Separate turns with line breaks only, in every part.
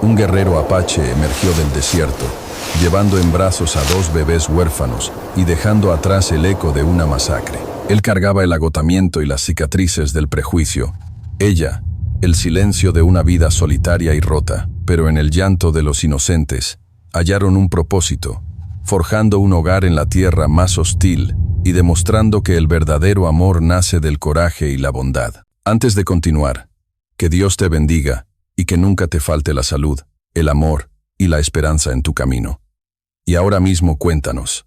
Un guerrero apache emergió del desierto, llevando en brazos a 2 bebés huérfanos y dejando atrás el eco de una masacre. Él cargaba el agotamiento y las cicatrices del prejuicio. Ella, el silencio de una vida solitaria y rota, pero en el llanto de los inocentes, hallaron un propósito, forjando un hogar en la tierra más hostil y demostrando que el verdadero amor nace del coraje y la bondad. Antes de continuar, que Dios te bendiga y que nunca te falte la salud, el amor y la esperanza en tu camino. Y ahora mismo cuéntanos,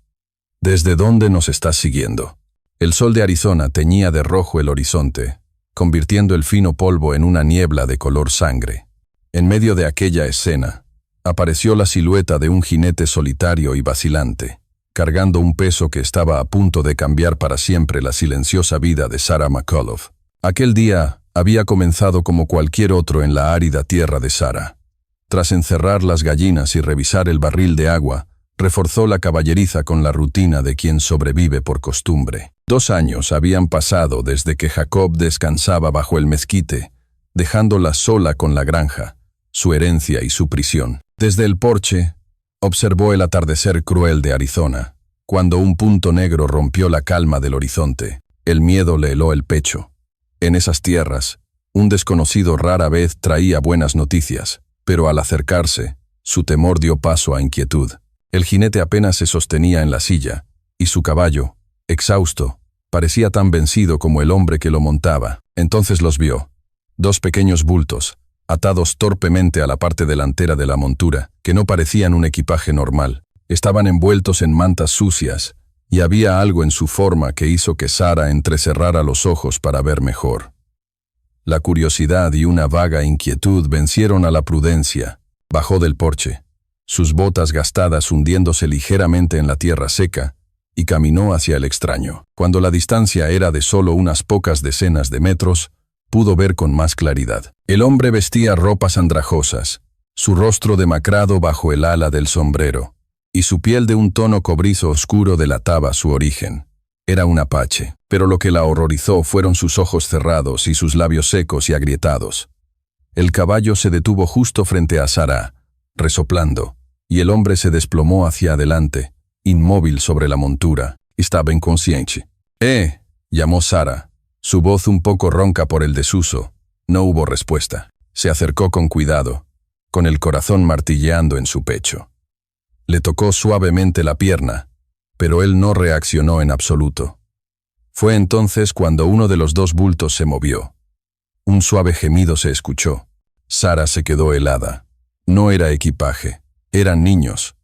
¿desde dónde nos estás siguiendo? El sol de Arizona teñía de rojo el horizonte, convirtiendo el fino polvo en una niebla de color sangre. En medio de aquella escena, apareció la silueta de un jinete solitario y vacilante, cargando un peso que estaba a punto de cambiar para siempre la silenciosa vida de Sarah McAuliffe. Aquel día había comenzado como cualquier otro en la árida tierra de Sarah. Tras encerrar las gallinas y revisar el barril de agua, reforzó la caballeriza con la rutina de quien sobrevive por costumbre. 2 años habían pasado desde que Jacob descansaba bajo el mezquite, dejándola sola con la granja, su herencia y su prisión. Desde el porche, observó el atardecer cruel de Arizona, cuando un punto negro rompió la calma del horizonte. El miedo le heló el pecho. En esas tierras, un desconocido rara vez traía buenas noticias, pero al acercarse, su temor dio paso a inquietud. El jinete apenas se sostenía en la silla, y su caballo, exhausto, parecía tan vencido como el hombre que lo montaba. Entonces los vio, 2 pequeños bultos, atados torpemente a la parte delantera de la montura, que no parecían un equipaje normal. Estaban envueltos en mantas sucias, y había algo en su forma que hizo que Sarah entrecerrara los ojos para ver mejor. La curiosidad y una vaga inquietud vencieron a la prudencia. Bajó del porche, sus botas gastadas hundiéndose ligeramente en la tierra seca, y caminó hacia el extraño. Cuando la distancia era de solo unas pocas decenas de metros, pudo ver con más claridad. El hombre vestía ropas andrajosas, su rostro demacrado bajo el ala del sombrero, y su piel de un tono cobrizo oscuro delataba su origen. Era un apache, pero lo que la horrorizó fueron sus ojos cerrados y sus labios secos y agrietados. El caballo se detuvo justo frente a Sarah, resoplando, y el hombre se desplomó hacia adelante, inmóvil sobre la montura. Estaba inconsciente. Llamó Sarah, su voz un poco ronca por el desuso. No hubo respuesta. Se acercó con cuidado, con el corazón martilleando en su pecho. Le tocó suavemente la pierna, pero él no reaccionó en absoluto. Fue entonces cuando uno de los 2 bultos se movió. Un suave gemido se escuchó. Sarah se quedó helada. No era equipaje, eran niños.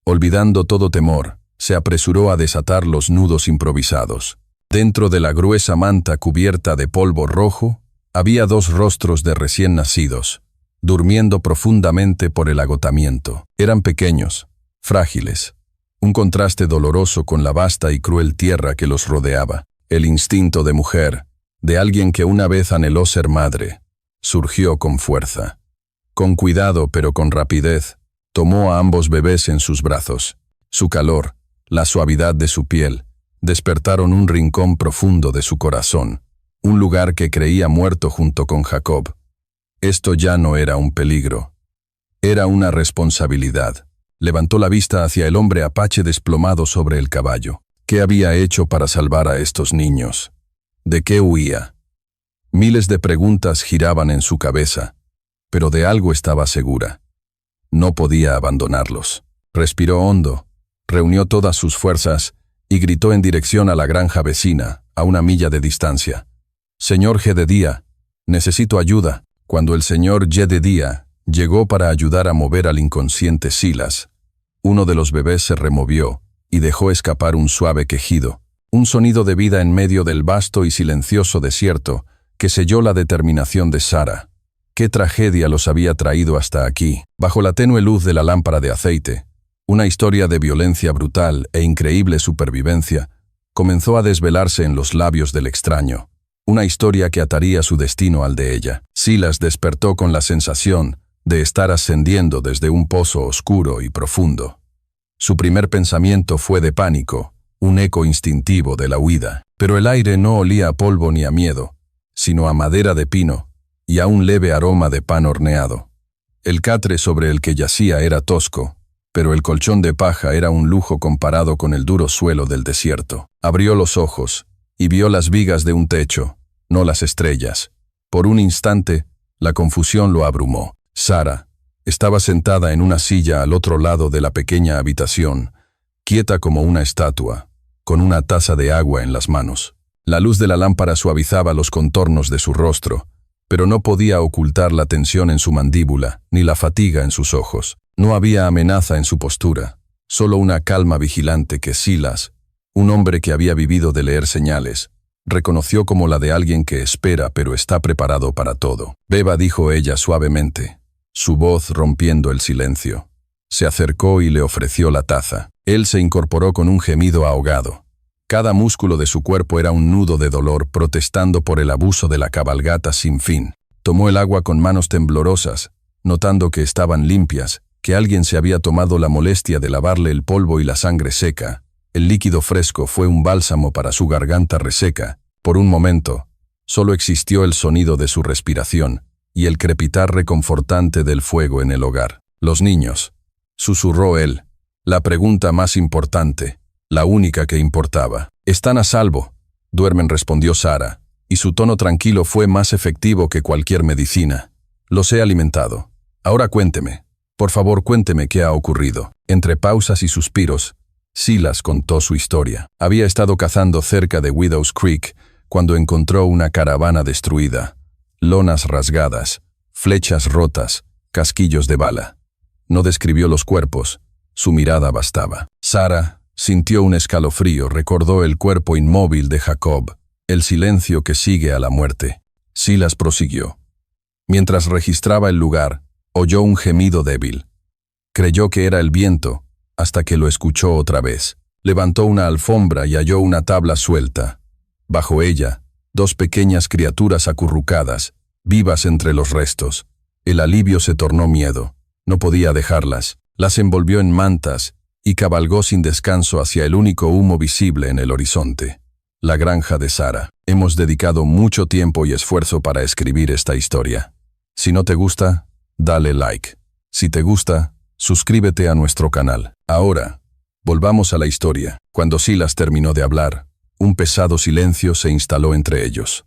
Olvidando todo temor, se apresuró a desatar los nudos improvisados. Dentro de la gruesa manta cubierta de polvo rojo, había 2 rostros de recién nacidos, durmiendo profundamente por el agotamiento. Eran pequeños, frágiles, un contraste doloroso con la vasta y cruel tierra que los rodeaba. El instinto de mujer, de alguien que una vez anheló ser madre, surgió con fuerza. Con cuidado pero con rapidez, tomó a ambos bebés en sus brazos. Su calor, la suavidad de su piel, despertaron un rincón profundo de su corazón, un lugar que creía muerto junto con Jacob. Esto ya no era un peligro, era una responsabilidad. Levantó la vista hacia el hombre apache desplomado sobre el caballo. ¿Qué había hecho para salvar a estos niños? ¿De qué huía? Miles de preguntas giraban en su cabeza, pero de algo estaba segura. No podía abandonarlos. Respiró hondo, reunió todas sus fuerzas y gritó en dirección a la granja vecina, a 1 milla de distancia. «Señor Jedediah, necesito ayuda». Cuando el señor Jedediah llegó para ayudar a mover al inconsciente Silas, uno de los bebés se removió y dejó escapar un suave quejido, un sonido de vida en medio del vasto y silencioso desierto que selló la determinación de Sarah. ¿Qué tragedia los había traído hasta aquí? Bajo la tenue luz de la lámpara de aceite, una historia de violencia brutal e increíble supervivencia comenzó a desvelarse en los labios del extraño, una historia que ataría su destino al de ella. Silas despertó con la sensación de estar ascendiendo desde un pozo oscuro y profundo. Su primer pensamiento fue de pánico, un eco instintivo de la huida. Pero el aire no olía a polvo ni a miedo, sino a madera de pino y a un leve aroma de pan horneado. El catre sobre el que yacía era tosco, pero el colchón de paja era un lujo comparado con el duro suelo del desierto. Abrió los ojos y vio las vigas de un techo, no las estrellas. Por un instante, la confusión lo abrumó. Sara estaba sentada en una silla al otro lado de la pequeña habitación, quieta como una estatua, con una taza de agua en las manos. La luz de la lámpara suavizaba los contornos de su rostro, pero no podía ocultar la tensión en su mandíbula, ni la fatiga en sus ojos. No había amenaza en su postura, solo una calma vigilante que Silas, un hombre que había vivido de leer señales, reconoció como la de alguien que espera pero está preparado para todo. «Beba», dijo ella suavemente, su voz rompiendo el silencio. Se acercó y le ofreció la taza. Él se incorporó con un gemido ahogado. Cada músculo de su cuerpo era un nudo de dolor protestando por el abuso de la cabalgata sin fin. Tomó el agua con manos temblorosas, notando que estaban limpias, que alguien se había tomado la molestia de lavarle el polvo y la sangre seca. El líquido fresco fue un bálsamo para su garganta reseca. Por un momento, solo existió el sonido de su respiración y el crepitar reconfortante del fuego en el hogar. «Los niños», susurró él, la pregunta más importante, la única que importaba. «Están a salvo», duermen, respondió Sara, y su tono tranquilo fue más efectivo que cualquier medicina. «Los he alimentado. Ahora cuénteme. Por favor, cuénteme qué ha ocurrido». Entre pausas y suspiros, Silas contó su historia. Había estado cazando cerca de Widow's Creek cuando encontró una caravana destruida, lonas rasgadas, flechas rotas, casquillos de bala. No describió los cuerpos, su mirada bastaba. Sara sintió un escalofrío, recordó el cuerpo inmóvil de Jacob, el silencio que sigue a la muerte. Silas prosiguió. Mientras registraba el lugar, oyó un gemido débil. Creyó que era el viento, hasta que lo escuchó otra vez. Levantó una alfombra y halló una tabla suelta. Bajo ella, dos pequeñas criaturas acurrucadas, vivas entre los restos. El alivio se tornó miedo. No podía dejarlas. Las envolvió en mantas y cabalgó sin descanso hacia el único humo visible en el horizonte. La granja de Sara. Hemos dedicado mucho tiempo y esfuerzo para escribir esta historia. Si no te gusta, dale like. Si te gusta, suscríbete a nuestro canal. Ahora, volvamos a la historia. Cuando Silas terminó de hablar, un pesado silencio se instaló entre ellos.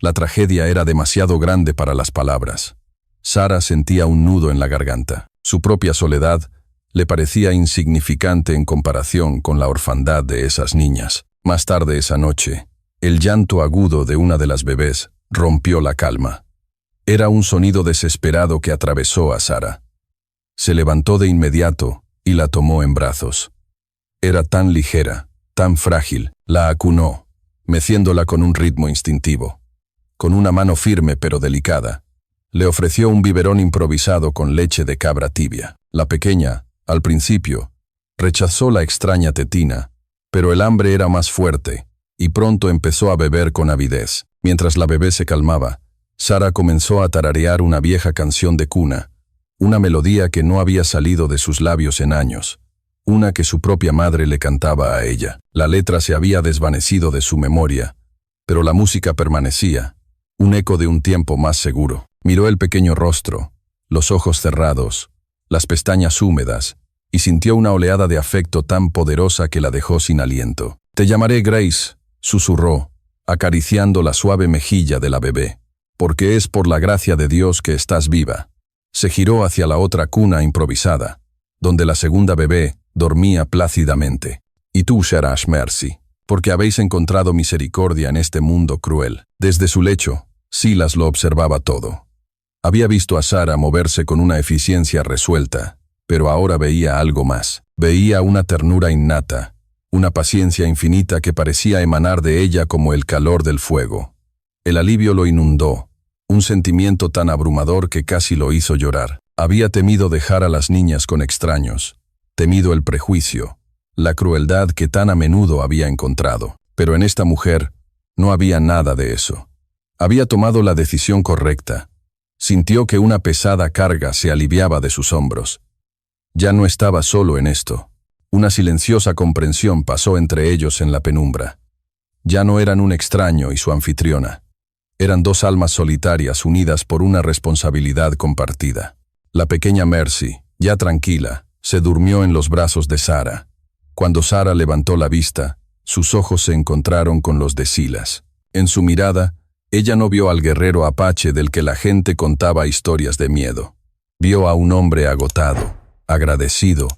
La tragedia era demasiado grande para las palabras. Sara sentía un nudo en la garganta. Su propia soledad le parecía insignificante en comparación con la orfandad de esas niñas. Más tarde esa noche, el llanto agudo de una de las bebés rompió la calma. Era un sonido desesperado que atravesó a Sara. Se levantó de inmediato y la tomó en brazos. Era tan ligera, tan frágil, la acunó, meciéndola con un ritmo instintivo. Con una mano firme pero delicada, le ofreció un biberón improvisado con leche de cabra tibia. La pequeña, al principio, rechazó la extraña tetina, pero el hambre era más fuerte, y pronto empezó a beber con avidez. Mientras la bebé se calmaba, Sara comenzó a tararear una vieja canción de cuna, una melodía que no había salido de sus labios en años, una que su propia madre le cantaba a ella. La letra se había desvanecido de su memoria, pero la música permanecía, un eco de un tiempo más seguro. Miró el pequeño rostro, los ojos cerrados, las pestañas húmedas, y sintió una oleada de afecto tan poderosa que la dejó sin aliento. «Te llamaré Grace», susurró, acariciando la suave mejilla de la bebé, «porque es por la gracia de Dios que estás viva». Se giró hacia la otra cuna improvisada, donde la segunda bebé dormía plácidamente. «Y tú serás Mercy, porque habéis encontrado misericordia en este mundo cruel». Desde su lecho, Silas lo observaba todo. Había visto a Sara moverse con una eficiencia resuelta, pero ahora veía algo más. Veía una ternura innata, una paciencia infinita que parecía emanar de ella como el calor del fuego. El alivio lo inundó, un sentimiento tan abrumador que casi lo hizo llorar. Había temido dejar a las niñas con extraños, temido el prejuicio, la crueldad que tan a menudo había encontrado. Pero en esta mujer no había nada de eso. Había tomado la decisión correcta. Sintió que una pesada carga se aliviaba de sus hombros. Ya no estaba solo en esto. Una silenciosa comprensión pasó entre ellos en la penumbra. Ya no eran un extraño y su anfitriona. Eran dos almas solitarias unidas por una responsabilidad compartida. La pequeña Mercy, ya tranquila, se durmió en los brazos de Sarah. Cuando Sarah levantó la vista, sus ojos se encontraron con los de Silas. En su mirada, ella no vio al guerrero apache del que la gente contaba historias de miedo. Vio a un hombre agotado, agradecido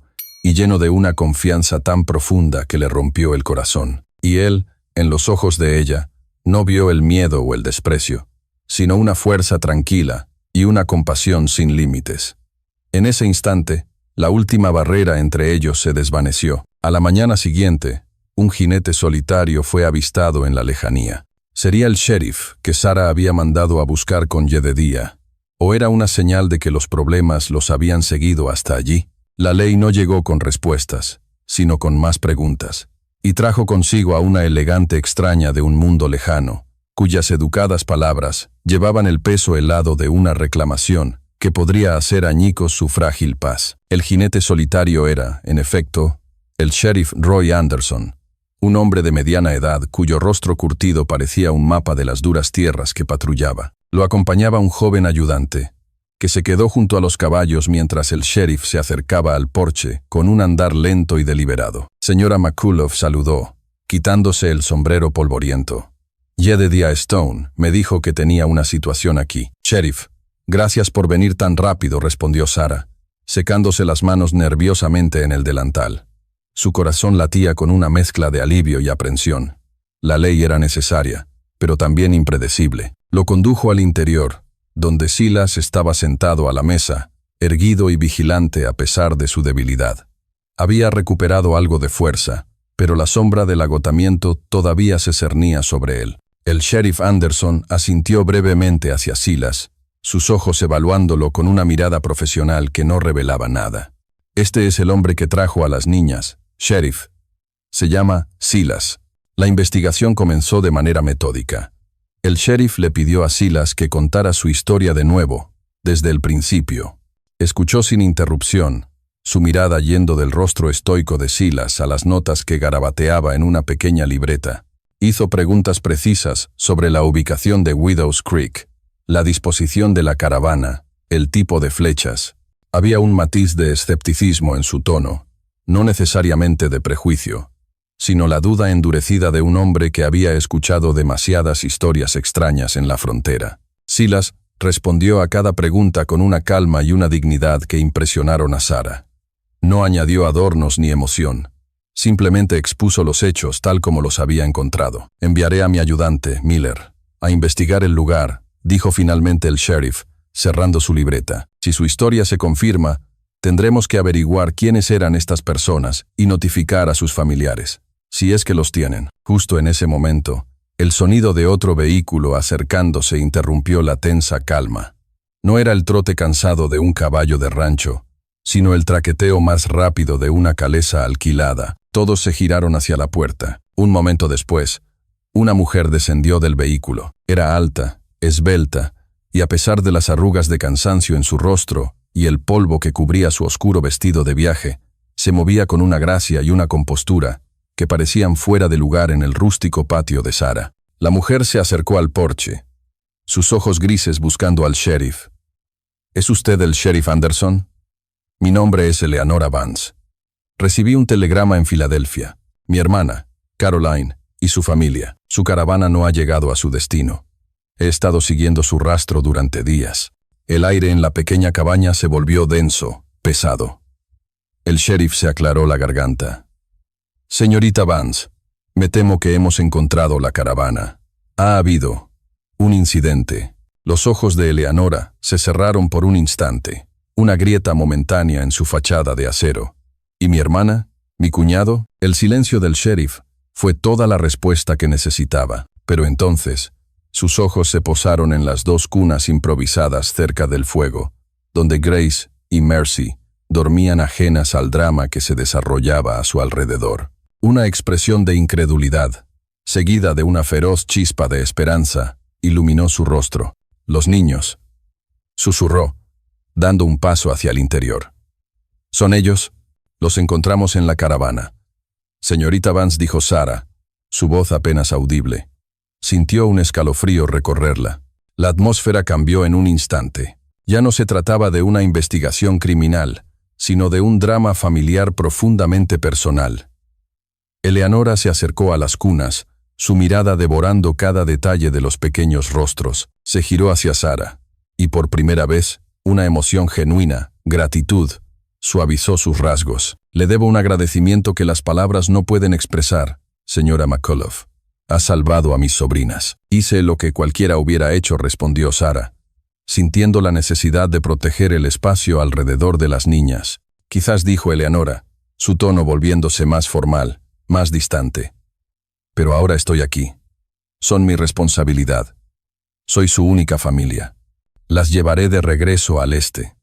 y lleno de una confianza tan profunda que le rompió el corazón. Y él, en los ojos de ella, no vio el miedo o el desprecio, sino una fuerza tranquila y una compasión sin límites. En ese instante, la última barrera entre ellos se desvaneció. A la mañana siguiente, un jinete solitario fue avistado en la lejanía. ¿Sería el sheriff que Sarah había mandado a buscar con Jedediah? ¿O era una señal de que los problemas los habían seguido hasta allí? La ley no llegó con respuestas, sino con más preguntas, y trajo consigo a una elegante extraña de un mundo lejano, cuyas educadas palabras llevaban el peso helado de una reclamación que podría hacer añicos su frágil paz. El jinete solitario era, en efecto, el sheriff Roy Anderson, un hombre de mediana edad cuyo rostro curtido parecía un mapa de las duras tierras que patrullaba. Lo acompañaba un joven ayudante, que se quedó junto a los caballos mientras el sheriff se acercaba al porche con un andar lento y deliberado. Señora McCullough saludó, quitándose el sombrero polvoriento. Jedediah Stone me dijo que tenía una situación aquí. Sheriff, gracias por venir tan rápido, respondió Sarah, secándose las manos nerviosamente en el delantal. Su corazón latía con una mezcla de alivio y aprensión. La ley era necesaria, pero también impredecible. Lo condujo al interior, donde Silas estaba sentado a la mesa, erguido y vigilante a pesar de su debilidad. Había recuperado algo de fuerza, pero la sombra del agotamiento todavía se cernía sobre él. El sheriff Anderson asintió brevemente hacia Silas, sus ojos evaluándolo con una mirada profesional que no revelaba nada. Este es el hombre que trajo a las niñas, sheriff. Se llama Silas. La investigación comenzó de manera metódica. El sheriff le pidió a Silas que contara su historia de nuevo, desde el principio. Escuchó sin interrupción, su mirada yendo del rostro estoico de Silas a las notas que garabateaba en una pequeña libreta. Hizo preguntas precisas sobre la ubicación de Widow's Creek, la disposición de la caravana, el tipo de flechas. Había un matiz de escepticismo en su tono, no necesariamente de prejuicio, sino la duda endurecida de un hombre que había escuchado demasiadas historias extrañas en la frontera. Silas respondió a cada pregunta con una calma y una dignidad que impresionaron a Sarah. No añadió adornos ni emoción. Simplemente expuso los hechos tal como los había encontrado. Enviaré a mi ayudante, Miller, a investigar el lugar, dijo finalmente el sheriff, cerrando su libreta. Si su historia se confirma, tendremos que averiguar quiénes eran estas personas y notificar a sus familiares, si es que los tienen. Justo en ese momento, el sonido de otro vehículo acercándose interrumpió la tensa calma. No era el trote cansado de un caballo de rancho, sino el traqueteo más rápido de una calesa alquilada. Todos se giraron hacia la puerta. Un momento después, una mujer descendió del vehículo. Era alta, esbelta, y a pesar de las arrugas de cansancio en su rostro y el polvo que cubría su oscuro vestido de viaje, se movía con una gracia y una compostura que parecían fuera de lugar en el rústico patio de Sarah. La mujer se acercó al porche, sus ojos grises buscando al sheriff. ¿Es usted el sheriff Anderson? Mi nombre es Eleanora Vance. Recibí un telegrama en Filadelfia. Mi hermana, Caroline, y su familia. Su caravana no ha llegado a su destino. He estado siguiendo su rastro durante días. El aire en la pequeña cabaña se volvió denso, pesado. El sheriff se aclaró la garganta. Señorita Vance, me temo que hemos encontrado la caravana. Ha habido un incidente. Los ojos de Eleanora se cerraron por un instante, una grieta momentánea en su fachada de acero. ¿Y mi hermana? ¿Mi cuñado? El silencio del sheriff fue toda la respuesta que necesitaba, pero entonces sus ojos se posaron en las dos cunas improvisadas cerca del fuego, donde Grace y Mercy dormían ajenas al drama que se desarrollaba a su alrededor. Una expresión de incredulidad, seguida de una feroz chispa de esperanza, iluminó su rostro. Los niños, susurró, dando un paso hacia el interior. ¿Son ellos? Los encontramos en la caravana. Señorita Vance, dijo Sarah, su voz apenas audible. Sintió un escalofrío recorrerla. La atmósfera cambió en un instante. Ya no se trataba de una investigación criminal, sino de un drama familiar profundamente personal. Eleanora se acercó a las cunas, su mirada devorando cada detalle de los pequeños rostros. Se giró hacia Sara, y por primera vez, una emoción genuina, gratitud, suavizó sus rasgos. Le debo un agradecimiento que las palabras no pueden expresar, señora McCullough. Ha salvado a mis sobrinas. Hice lo que cualquiera hubiera hecho, respondió Sara, sintiendo la necesidad de proteger el espacio alrededor de las niñas. Quizás, dijo Eleanora, su tono volviéndose más formal, más distante. Pero ahora estoy aquí. Son mi responsabilidad. Soy su única familia. Las llevaré de regreso al este,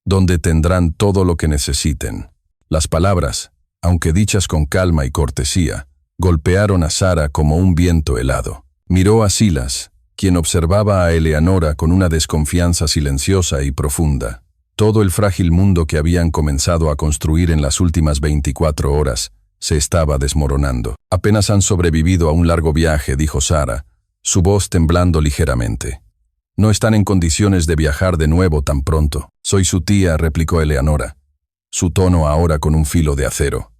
donde tendrán todo lo que necesiten. Las palabras, aunque dichas con calma y cortesía, golpearon a Sara como un viento helado. Miró a Silas, quien observaba a Eleanora con una desconfianza silenciosa y profunda. Todo el frágil mundo que habían comenzado a construir en las últimas 24 horas se estaba desmoronando. Apenas han sobrevivido a un largo viaje, dijo Sara, su voz temblando ligeramente. No están en condiciones de viajar de nuevo tan pronto. Soy su tía, replicó Eleanora, su tono ahora con un filo de acero.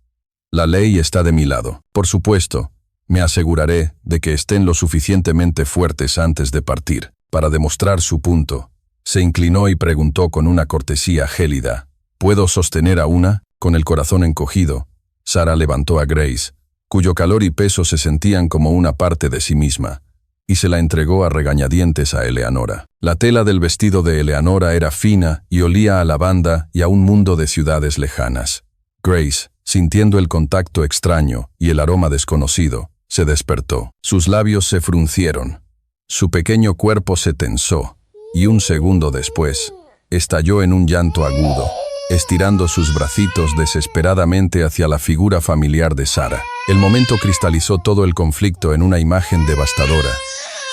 La ley está de mi lado. Por supuesto, me aseguraré de que estén lo suficientemente fuertes antes de partir. Para demostrar su punto, se inclinó y preguntó con una cortesía gélida, ¿puedo sostener a una? Con el corazón encogido, Sara levantó a Grace, cuyo calor y peso se sentían como una parte de sí misma, y se la entregó a regañadientes a Eleanora. La tela del vestido de Eleanora era fina y olía a lavanda y a un mundo de ciudades lejanas. Grace, sintiendo el contacto extraño y el aroma desconocido, se despertó. Sus labios se fruncieron. Su pequeño cuerpo se tensó, y un segundo después, estalló en un llanto agudo, estirando sus bracitos desesperadamente hacia la figura familiar de Sara. El momento cristalizó todo el conflicto en una imagen devastadora.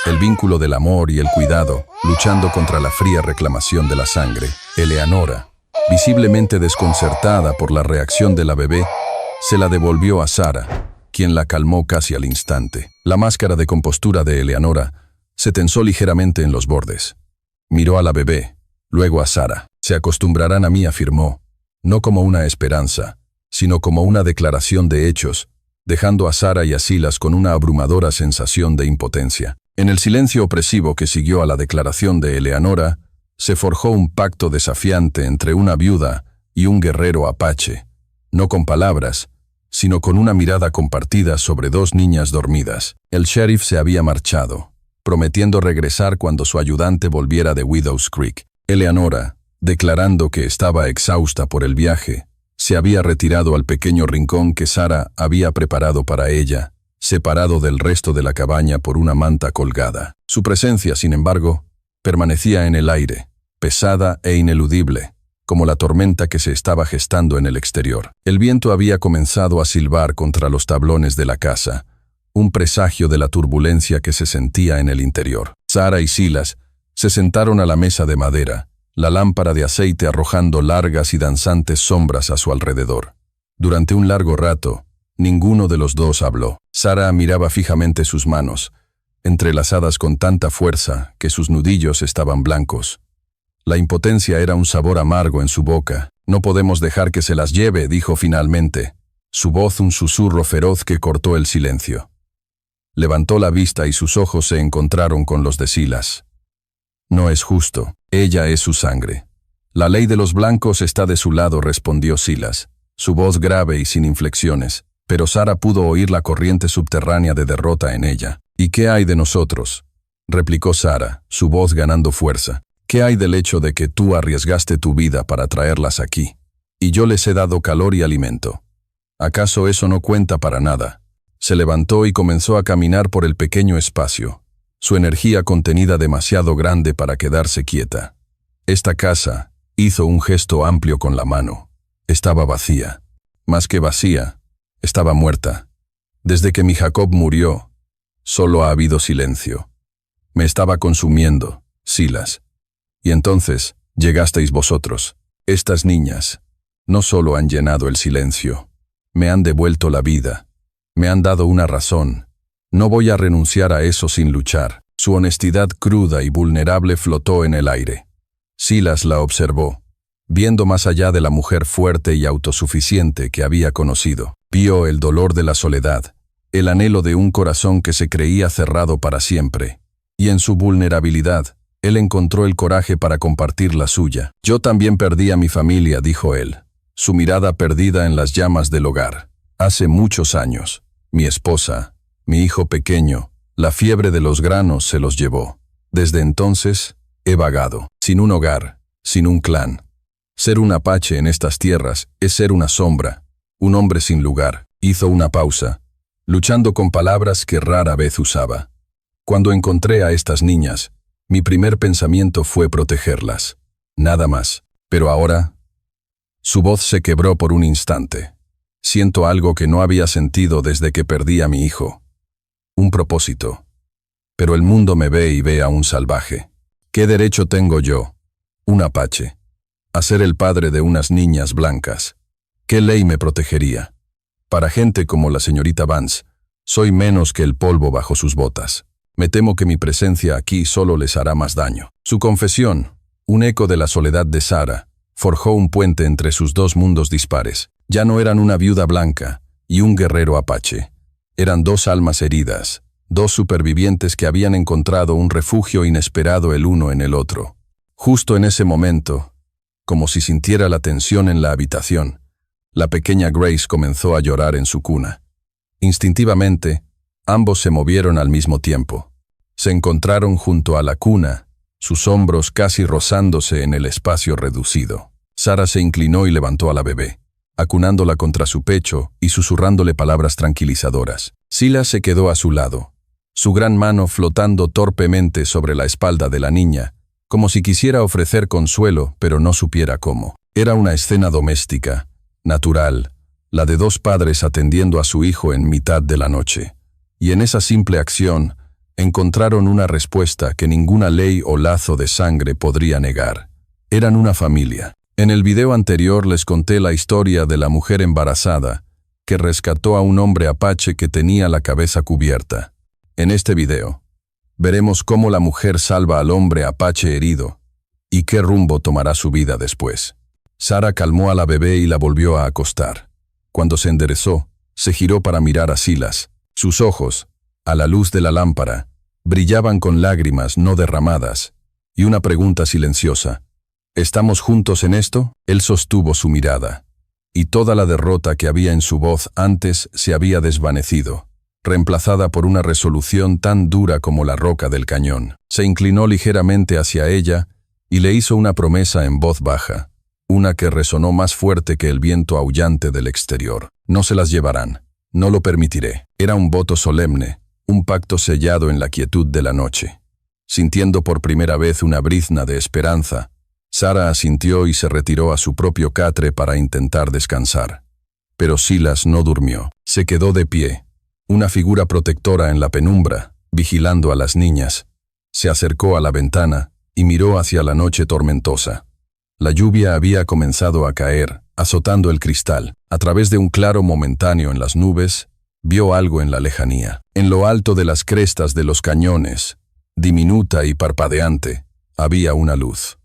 El vínculo del amor y el cuidado, luchando contra la fría reclamación de la sangre. Eleanora, visiblemente desconcertada por la reacción de la bebé, se la devolvió a Sara, quien la calmó casi al instante. La máscara de compostura de Eleanora se tensó ligeramente en los bordes. Miró a la bebé, luego a Sara. Se acostumbrarán a mí, afirmó, no como una esperanza, sino como una declaración de hechos, dejando a Sara y a Silas con una abrumadora sensación de impotencia. En el silencio opresivo que siguió a la declaración de Eleanora, se forjó un pacto desafiante entre una viuda y un guerrero apache, no con palabras, sino con una mirada compartida sobre dos niñas dormidas. El sheriff se había marchado, prometiendo regresar cuando su ayudante volviera de Widow's Creek. Eleanora, declarando que estaba exhausta por el viaje, se había retirado al pequeño rincón que Sara había preparado para ella, separado del resto de la cabaña por una manta colgada. Su presencia, sin embargo, permanecía en el aire, pesada e ineludible, como la tormenta que se estaba gestando en el exterior. El viento había comenzado a silbar contra los tablones de la casa, un presagio de la turbulencia que se sentía en el interior. Sara y Silas se sentaron a la mesa de madera, la lámpara de aceite arrojando largas y danzantes sombras a su alrededor. Durante un largo rato, ninguno de los dos habló. Sara miraba fijamente sus manos, entrelazadas con tanta fuerza que sus nudillos estaban blancos. La impotencia era un sabor amargo en su boca. No podemos dejar que se las lleve, dijo finalmente, su voz un susurro feroz que cortó el silencio. Levantó la vista y sus ojos se encontraron con los de Silas. No es justo. Ella es su sangre. La ley de los blancos está de su lado, respondió Silas, su voz grave y sin inflexiones, pero Sara pudo oír la corriente subterránea de derrota en ella. ¿Y qué hay de nosotros?, replicó Sara, su voz ganando fuerza. ¿Qué hay del hecho de que tú arriesgaste tu vida para traerlas aquí, y yo les he dado calor y alimento? ¿Acaso eso no cuenta para nada? Se levantó y comenzó a caminar por el pequeño espacio, su energía contenida demasiado grande para quedarse quieta. Esta casa, hizo un gesto amplio con la mano, estaba vacía. Más que vacía, estaba muerta. Desde que mi Jacob murió, solo ha habido silencio. Me estaba consumiendo, Silas. Y entonces, llegasteis vosotros. Estas niñas no solo han llenado el silencio, me han devuelto la vida, me han dado una razón. No voy a renunciar a eso sin luchar. Su honestidad cruda y vulnerable flotó en el aire. Silas la observó, viendo más allá de la mujer fuerte y autosuficiente que había conocido. Vio el dolor de la soledad, el anhelo de un corazón que se creía cerrado para siempre. Y en su vulnerabilidad, él encontró el coraje para compartir la suya. «Yo también perdí a mi familia», dijo él, su mirada perdida en las llamas del hogar. «Hace muchos años, mi esposa, mi hijo pequeño, la fiebre de los granos se los llevó. Desde entonces, he vagado, sin un hogar, sin un clan. Ser un apache en estas tierras es ser una sombra, un hombre sin lugar». Hizo una pausa, luchando con palabras que rara vez usaba. «Cuando encontré a estas niñas, mi primer pensamiento fue protegerlas. Nada más. Pero ahora...» Su voz se quebró por un instante. «Siento algo que no había sentido desde que perdí a mi hijo. Un propósito. Pero el mundo me ve y ve a un salvaje. ¿Qué derecho tengo yo, un apache, a ser el padre de unas niñas blancas? ¿Qué ley me protegería? Para gente como la señorita Vance, soy menos que el polvo bajo sus botas. Me temo que mi presencia aquí solo les hará más daño». Su confesión, un eco de la soledad de Sara, forjó un puente entre sus dos mundos dispares. Ya no eran una viuda blanca y un guerrero apache. Eran dos almas heridas, dos supervivientes que habían encontrado un refugio inesperado el uno en el otro. Justo en ese momento, como si sintiera la tensión en la habitación, la pequeña Grace comenzó a llorar en su cuna. Instintivamente, ambos se movieron al mismo tiempo. Se encontraron junto a la cuna, sus hombros casi rozándose en el espacio reducido. Sara se inclinó y levantó a la bebé, acunándola contra su pecho y susurrándole palabras tranquilizadoras. Silas se quedó a su lado, su gran mano flotando torpemente sobre la espalda de la niña, como si quisiera ofrecer consuelo, pero no supiera cómo. Era una escena doméstica, natural, la de dos padres atendiendo a su hijo en mitad de la noche. Y en esa simple acción, encontraron una respuesta que ninguna ley o lazo de sangre podría negar. Eran una familia. En el video anterior les conté la historia de la mujer embarazada que rescató a un hombre apache que tenía la cabeza cubierta. En este video, veremos cómo la mujer salva al hombre apache herido y qué rumbo tomará su vida después. Sara calmó a la bebé y la volvió a acostar. Cuando se enderezó, se giró para mirar a Silas. Sus ojos, a la luz de la lámpara, brillaban con lágrimas no derramadas y una pregunta silenciosa. ¿Estamos juntos en esto? Él sostuvo su mirada, y toda la derrota que había en su voz antes se había desvanecido, reemplazada por una resolución tan dura como la roca del cañón. Se inclinó ligeramente hacia ella y le hizo una promesa en voz baja, una que resonó más fuerte que el viento aullante del exterior. «No se las llevarán. No lo permitiré». Era un voto solemne, un pacto sellado en la quietud de la noche. Sintiendo por primera vez una brizna de esperanza, Sara asintió y se retiró a su propio catre para intentar descansar. Pero Silas no durmió. Se quedó de pie, una figura protectora en la penumbra, vigilando a las niñas. Se acercó a la ventana y miró hacia la noche tormentosa. La lluvia había comenzado a caer, azotando el cristal. A través de un claro momentáneo en las nubes, vio algo en la lejanía. En lo alto de las crestas de los cañones, diminuta y parpadeante, había una luz.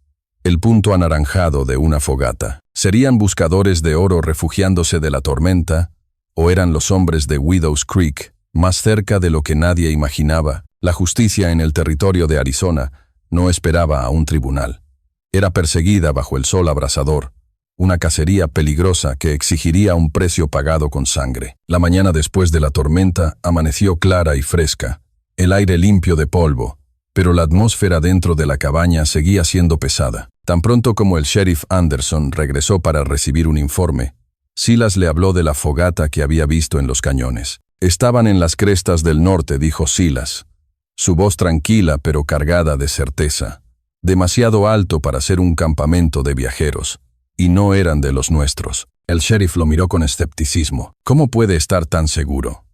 El punto anaranjado de una fogata. ¿Serían buscadores de oro refugiándose de la tormenta? ¿O eran los hombres de Widows Creek, más cerca de lo que nadie imaginaba? La justicia en el territorio de Arizona no esperaba a un tribunal. Era perseguida bajo el sol abrasador, una cacería peligrosa que exigiría un precio pagado con sangre. La mañana después de la tormenta amaneció clara y fresca, el aire limpio de polvo, pero la atmósfera dentro de la cabaña seguía siendo pesada. Tan pronto como el sheriff Anderson regresó para recibir un informe, Silas le habló de la fogata que había visto en los cañones. «Estaban en las crestas del norte», dijo Silas, su voz tranquila pero cargada de certeza. «Demasiado alto para ser un campamento de viajeros, y no eran de los nuestros». El sheriff lo miró con escepticismo. «¿Cómo puede estar tan seguro?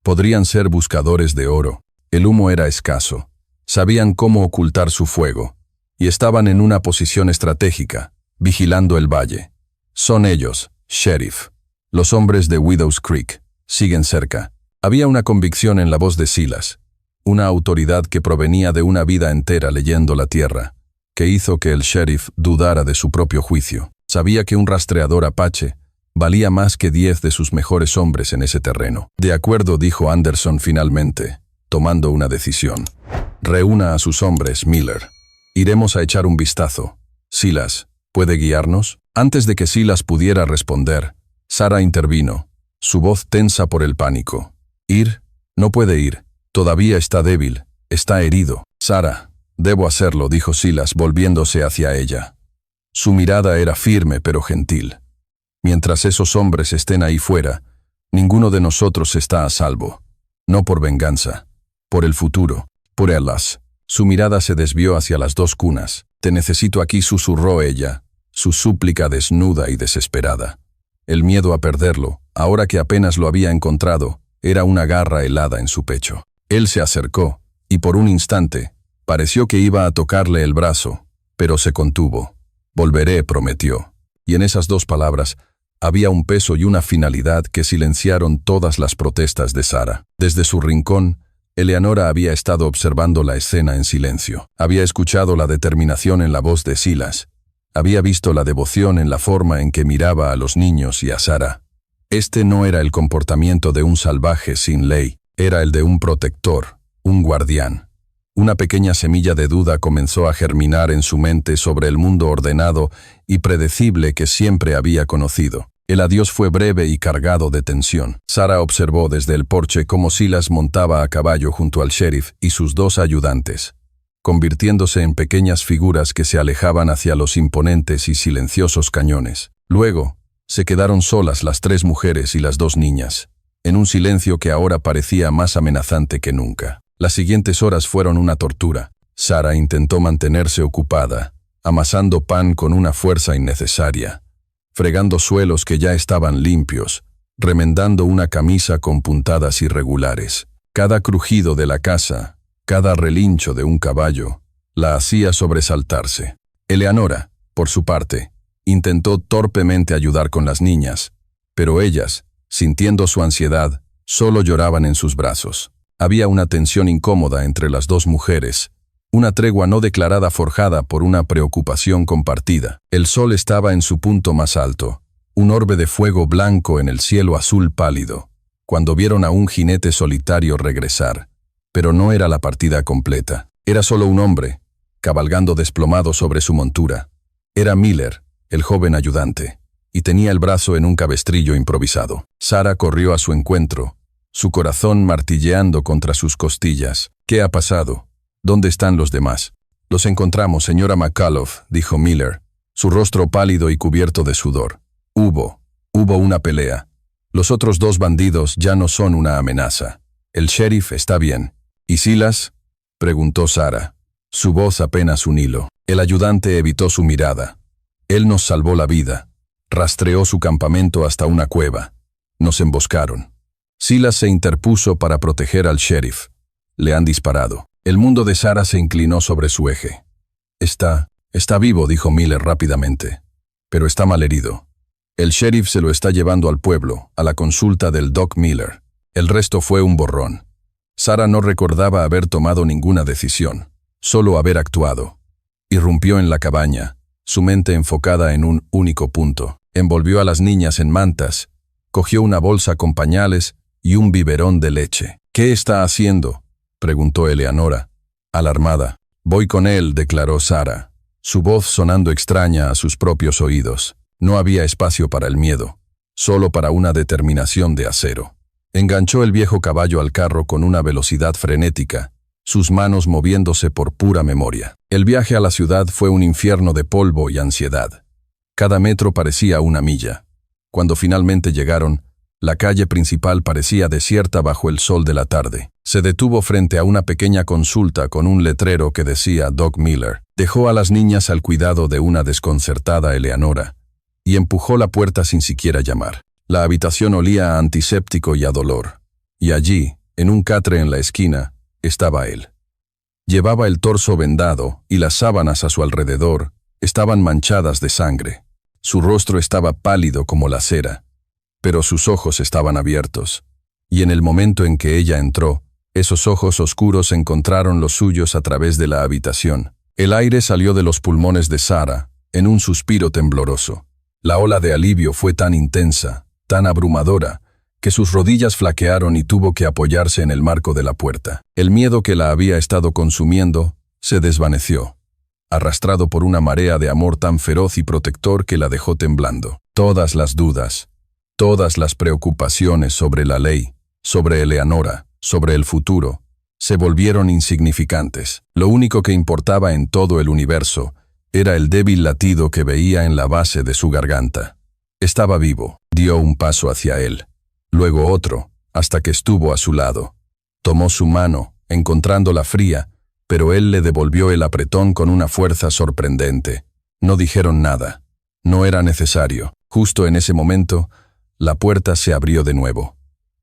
Podrían ser buscadores de oro». El humo era escaso. Sabían cómo ocultar su fuego, y estaban en una posición estratégica, vigilando el valle. «Son ellos, sheriff. Los hombres de Widows Creek. Siguen cerca». Había una convicción en la voz de Silas, una autoridad que provenía de una vida entera leyendo la tierra. que hizo que el sheriff dudara de su propio juicio. Sabía que un rastreador apache valía más que 10 de sus mejores hombres en ese terreno. De acuerdo, dijo Anderson finalmente, tomando una decisión. Reúna a sus hombres, Miller. Iremos a echar un vistazo. Silas, ¿puede guiarnos? Antes de que Silas pudiera responder, Sarah intervino, su voz tensa por el pánico. ¿Ir? No puede ir. Todavía está débil. Está herido. Sarah, debo hacerlo, dijo Silas, volviéndose hacia ella. Su mirada era firme pero gentil. Mientras esos hombres estén ahí fuera, ninguno de nosotros está a salvo. No por venganza, por el futuro, por Ellas. Su mirada se desvió hacia las 2 cunas. Te necesito aquí, susurró ella, su súplica desnuda y desesperada. El miedo a perderlo, ahora que apenas lo había encontrado, era una garra helada en su pecho. Él se acercó, y por un instante, pareció que iba a tocarle el brazo, pero se contuvo. Volveré, prometió. Y en esas 2 palabras, había un peso y una finalidad que silenciaron todas las protestas de Sarah. Desde su rincón, Eleanora había estado observando la escena en silencio. Había escuchado la determinación en la voz de Silas. Había visto la devoción en la forma en que miraba a los niños y a Sarah. Este no era el comportamiento de un salvaje sin ley, era el de un protector, un guardián. Una pequeña semilla de duda comenzó a germinar en su mente sobre el mundo ordenado y predecible que siempre había conocido. El adiós fue breve y cargado de tensión. Sarah observó desde el porche cómo Silas montaba a caballo junto al sheriff y sus 2 ayudantes, convirtiéndose en pequeñas figuras que se alejaban hacia los imponentes y silenciosos cañones. Luego, se quedaron solas las 3 mujeres y las 2 niñas, en un silencio que ahora parecía más amenazante que nunca. Las siguientes horas fueron una tortura. Sarah intentó mantenerse ocupada, amasando pan con una fuerza innecesaria, fregando suelos que ya estaban limpios, remendando una camisa con puntadas irregulares. Cada crujido de la casa, cada relincho de un caballo, la hacía sobresaltarse. Eleanora, por su parte, intentó torpemente ayudar con las niñas, pero ellas, sintiendo su ansiedad, solo lloraban en sus brazos. Había una tensión incómoda entre las 2 mujeres, una tregua no declarada forjada por una preocupación compartida. El sol estaba en su punto más alto, un orbe de fuego blanco en el cielo azul pálido, cuando vieron a un jinete solitario regresar. Pero no era la partida completa. Era solo un hombre, cabalgando desplomado sobre su montura. Era Miller, el joven ayudante, y tenía el brazo en un cabestrillo improvisado. Sarah corrió a su encuentro, su corazón martilleando contra sus costillas. ¿Qué ha pasado? ¿Dónde están los demás? Los encontramos, señora McAuliffe, dijo Miller, su rostro pálido y cubierto de sudor. Hubo una pelea. Los otros 2 bandidos ya no son una amenaza. El sheriff está bien. ¿Y Silas? Preguntó Sarah, su voz apenas un hilo. El ayudante evitó su mirada. Él nos salvó la vida. Rastreó su campamento hasta una cueva. Nos emboscaron. Silas se interpuso para proteger al sheriff. Le han disparado. El mundo de Sarah se inclinó sobre su eje. Está vivo, dijo Miller rápidamente, pero está malherido. El sheriff se lo está llevando al pueblo, a la consulta del Doc Miller. El resto fue un borrón. Sarah no recordaba haber tomado ninguna decisión, solo haber actuado. Irrumpió en la cabaña, su mente enfocada en un único punto. Envolvió a las niñas en mantas, cogió una bolsa con pañales y un biberón de leche. ¿Qué está haciendo?, preguntó Eleanora, alarmada. Voy con él, declaró Sarah, su voz sonando extraña a sus propios oídos. No había espacio para el miedo, solo para una determinación de acero. Enganchó el viejo caballo al carro con una velocidad frenética, sus manos moviéndose por pura memoria. El viaje a la ciudad fue un infierno de polvo y ansiedad. Cada metro parecía una milla. Cuando finalmente llegaron, la calle principal parecía desierta bajo el sol de la tarde. Se detuvo frente a una pequeña consulta con un letrero que decía Doc Miller. Dejó a las niñas al cuidado de una desconcertada Eleanora y empujó la puerta sin siquiera llamar. La habitación olía a antiséptico y a dolor. Y allí, en un catre en la esquina, estaba él. Llevaba el torso vendado y las sábanas a su alrededor estaban manchadas de sangre. Su rostro estaba pálido como la cera, pero sus ojos estaban abiertos. Y en el momento en que ella entró, esos ojos oscuros encontraron los suyos a través de la habitación. El aire salió de los pulmones de Sara en un suspiro tembloroso. La ola de alivio fue tan intensa, tan abrumadora, que sus rodillas flaquearon y tuvo que apoyarse en el marco de la puerta. El miedo que la había estado consumiendo se desvaneció, arrastrado por una marea de amor tan feroz y protector que la dejó temblando. Todas las dudas, todas las preocupaciones sobre la ley, sobre Eleanora, sobre el futuro, se volvieron insignificantes. Lo único que importaba en todo el universo era el débil latido que veía en la base de su garganta. Estaba vivo. Dio un paso hacia él, luego otro, hasta que estuvo a su lado. Tomó su mano, encontrándola fría, pero él le devolvió el apretón con una fuerza sorprendente. No dijeron nada. No era necesario. Justo en ese momento, la puerta se abrió de nuevo.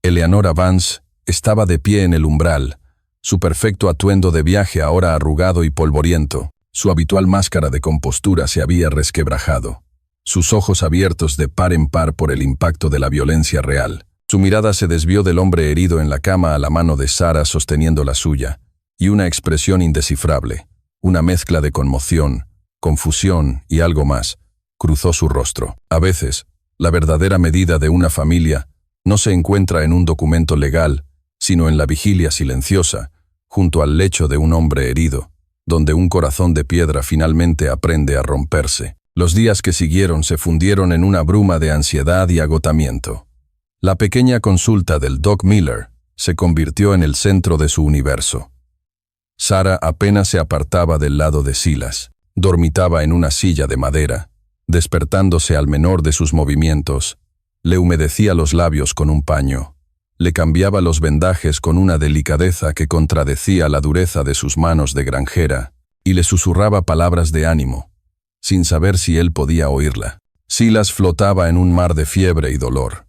Eleanora Vance estaba de pie en el umbral, su perfecto atuendo de viaje ahora arrugado y polvoriento. Su habitual máscara de compostura se había resquebrajado, sus ojos abiertos de par en par por el impacto de la violencia real. Su mirada se desvió del hombre herido en la cama a la mano de Sara sosteniendo la suya, y una expresión indescifrable, una mezcla de conmoción, confusión y algo más, cruzó su rostro. A veces, la verdadera medida de una familia no se encuentra en un documento legal, sino en la vigilia silenciosa, junto al lecho de un hombre herido, donde un corazón de piedra finalmente aprende a romperse. Los días que siguieron se fundieron en una bruma de ansiedad y agotamiento. La pequeña consulta del Doc Miller se convirtió en el centro de su universo. Sara apenas se apartaba del lado de Silas. Dormitaba en una silla de madera, despertándose al menor de sus movimientos. Le humedecía los labios con un paño. Le cambiaba los vendajes con una delicadeza que contradecía la dureza de sus manos de granjera, y le susurraba palabras de ánimo, sin saber si él podía oírla. Silas flotaba en un mar de fiebre y dolor,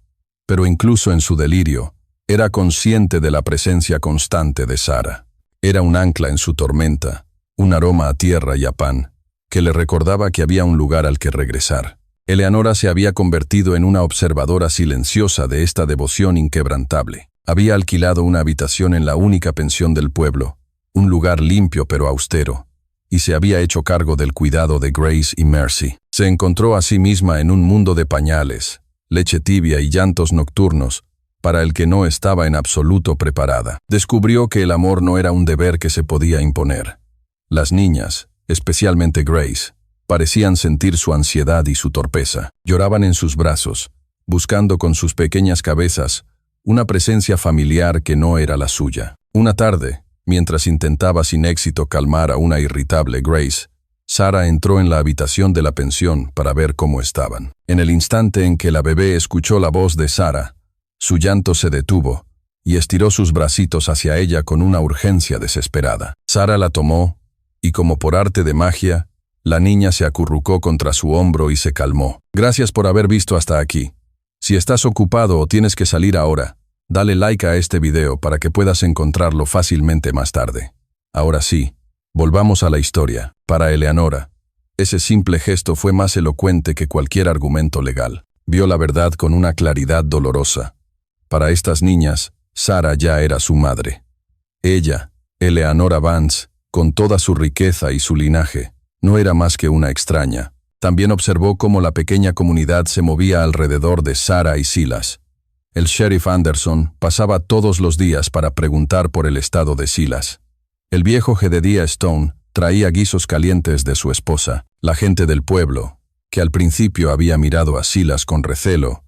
pero incluso en su delirio, era consciente de la presencia constante de Sara. Era un ancla en su tormenta, un aroma a tierra y a pan, que le recordaba que había un lugar al que regresar. Eleanora se había convertido en una observadora silenciosa de esta devoción inquebrantable. Había alquilado una habitación en la única pensión del pueblo, un lugar limpio pero austero, y se había hecho cargo del cuidado de Grace y Mercy. Se encontró a sí misma en un mundo de pañales, leche tibia y llantos nocturnos, para el que no estaba en absoluto preparada. Descubrió que el amor no era un deber que se podía imponer. Las niñas, especialmente Grace, parecían sentir su ansiedad y su torpeza. Lloraban en sus brazos, buscando con sus pequeñas cabezas una presencia familiar que no era la suya. Una tarde, mientras intentaba sin éxito calmar a una irritable Grace, Sara entró en la habitación de la pensión para ver cómo estaban. En el instante en que la bebé escuchó la voz de Sara, su llanto se detuvo y estiró sus bracitos hacia ella con una urgencia desesperada. Sara la tomó y, como por arte de magia, la niña se acurrucó contra su hombro y se calmó. Gracias por haber visto hasta aquí. Si estás ocupado o tienes que salir ahora, dale like a este video para que puedas encontrarlo fácilmente más tarde. Ahora sí, volvamos a la historia. Para Eleanora, ese simple gesto fue más elocuente que cualquier argumento legal. Vio la verdad con una claridad dolorosa. Para estas niñas, Sara ya era su madre. Ella, Eleanora Vance, con toda su riqueza y su linaje, no era más que una extraña. También observó cómo la pequeña comunidad se movía alrededor de Sara y Silas. El sheriff Anderson pasaba todos los días para preguntar por el estado de Silas. El viejo Jedediah Stone traía guisos calientes de su esposa. La gente del pueblo, que al principio había mirado a Silas con recelo,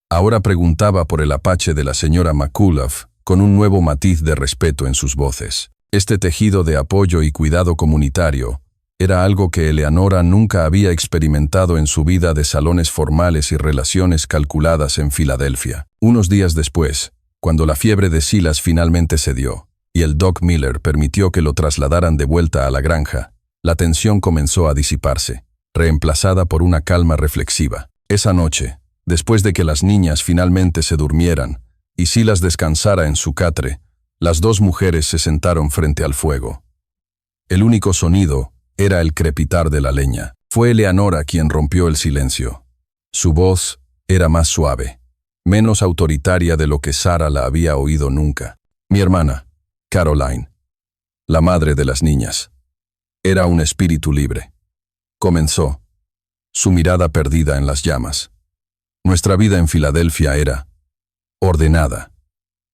ahora preguntaba por el apache de la señora McCullough con un nuevo matiz de respeto en sus voces. Este tejido de apoyo y cuidado comunitario era algo que Eleanora nunca había experimentado en su vida de salones formales y relaciones calculadas en Filadelfia. Unos días después, cuando la fiebre de Silas finalmente cedió, y el Doc Miller permitió que lo trasladaran de vuelta a la granja, la tensión comenzó a disiparse, reemplazada por una calma reflexiva. Esa noche, después de que las niñas finalmente se durmieran y Silas descansara en su catre, las dos mujeres se sentaron frente al fuego. El único sonido era el crepitar de la leña. Fue Eleanora quien rompió el silencio. Su voz era más suave, menos autoritaria de lo que Sara la había oído nunca. Mi hermana, Caroline, la madre de las niñas. Era un espíritu libre. Comenzó, su mirada perdida en las llamas. Nuestra vida en Filadelfia era ordenada,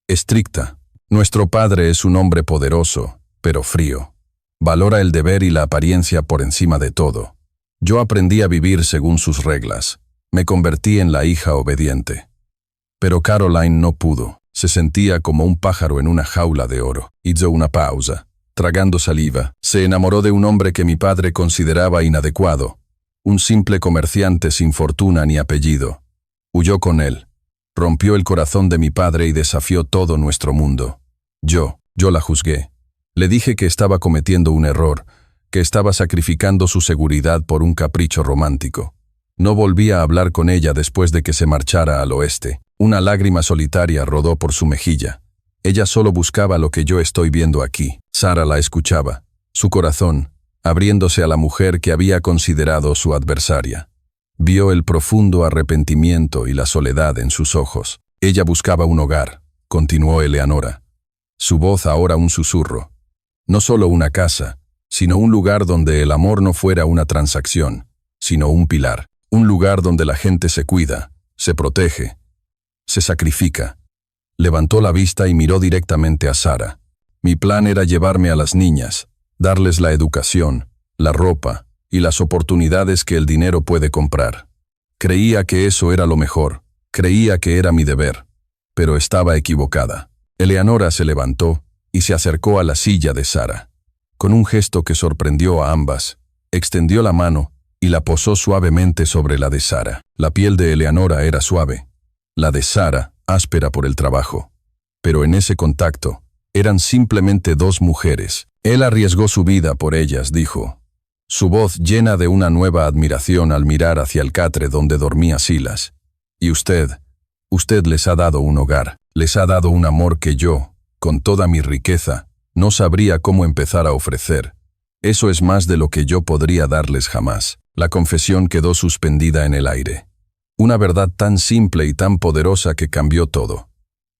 estricta. Nuestro padre es un hombre poderoso, pero frío. Valora el deber y la apariencia por encima de todo. Yo aprendí a vivir según sus reglas. Me convertí en la hija obediente. Pero Caroline no pudo. Se sentía como un pájaro en una jaula de oro. Hizo una pausa, tragando saliva. Se enamoró de un hombre que mi padre consideraba inadecuado. Un simple comerciante sin fortuna ni apellido. Huyó con él. Rompió el corazón de mi padre y desafió todo nuestro mundo. Yo la juzgué. Le dije que estaba cometiendo un error, que estaba sacrificando su seguridad por un capricho romántico. No volví a hablar con ella después de que se marchara al oeste. Una lágrima solitaria rodó por su mejilla. Ella solo buscaba lo que yo estoy viendo aquí. Sara la escuchaba, su corazón, abriéndose a la mujer que había considerado su adversaria. Vio el profundo arrepentimiento y la soledad en sus ojos. Ella buscaba un hogar, continuó Eleanora. Su voz ahora un susurro. No solo una casa, sino un lugar donde el amor no fuera una transacción, sino un pilar. Un lugar donde la gente se cuida, se protege, se sacrifica. Levantó la vista y miró directamente a Sara. Mi plan era llevarme a las niñas, darles la educación, la ropa y las oportunidades que el dinero puede comprar. Creía que eso era lo mejor, creía que era mi deber, pero estaba equivocada. Eleanora se levantó y se acercó a la silla de Sara. Con un gesto que sorprendió a ambas, extendió la mano y la posó suavemente sobre la de Sara. La piel de Eleanora era suave, la de Sara áspera por el trabajo. Pero en ese contacto, eran simplemente dos mujeres. Él arriesgó su vida por ellas, dijo, su voz llena de una nueva admiración al mirar hacia el catre donde dormía Silas. Y usted les ha dado un hogar, les ha dado un amor que yo, con toda mi riqueza, no sabría cómo empezar a ofrecer. Eso es más de lo que yo podría darles jamás. La confesión quedó suspendida en el aire. Una verdad tan simple y tan poderosa que cambió todo.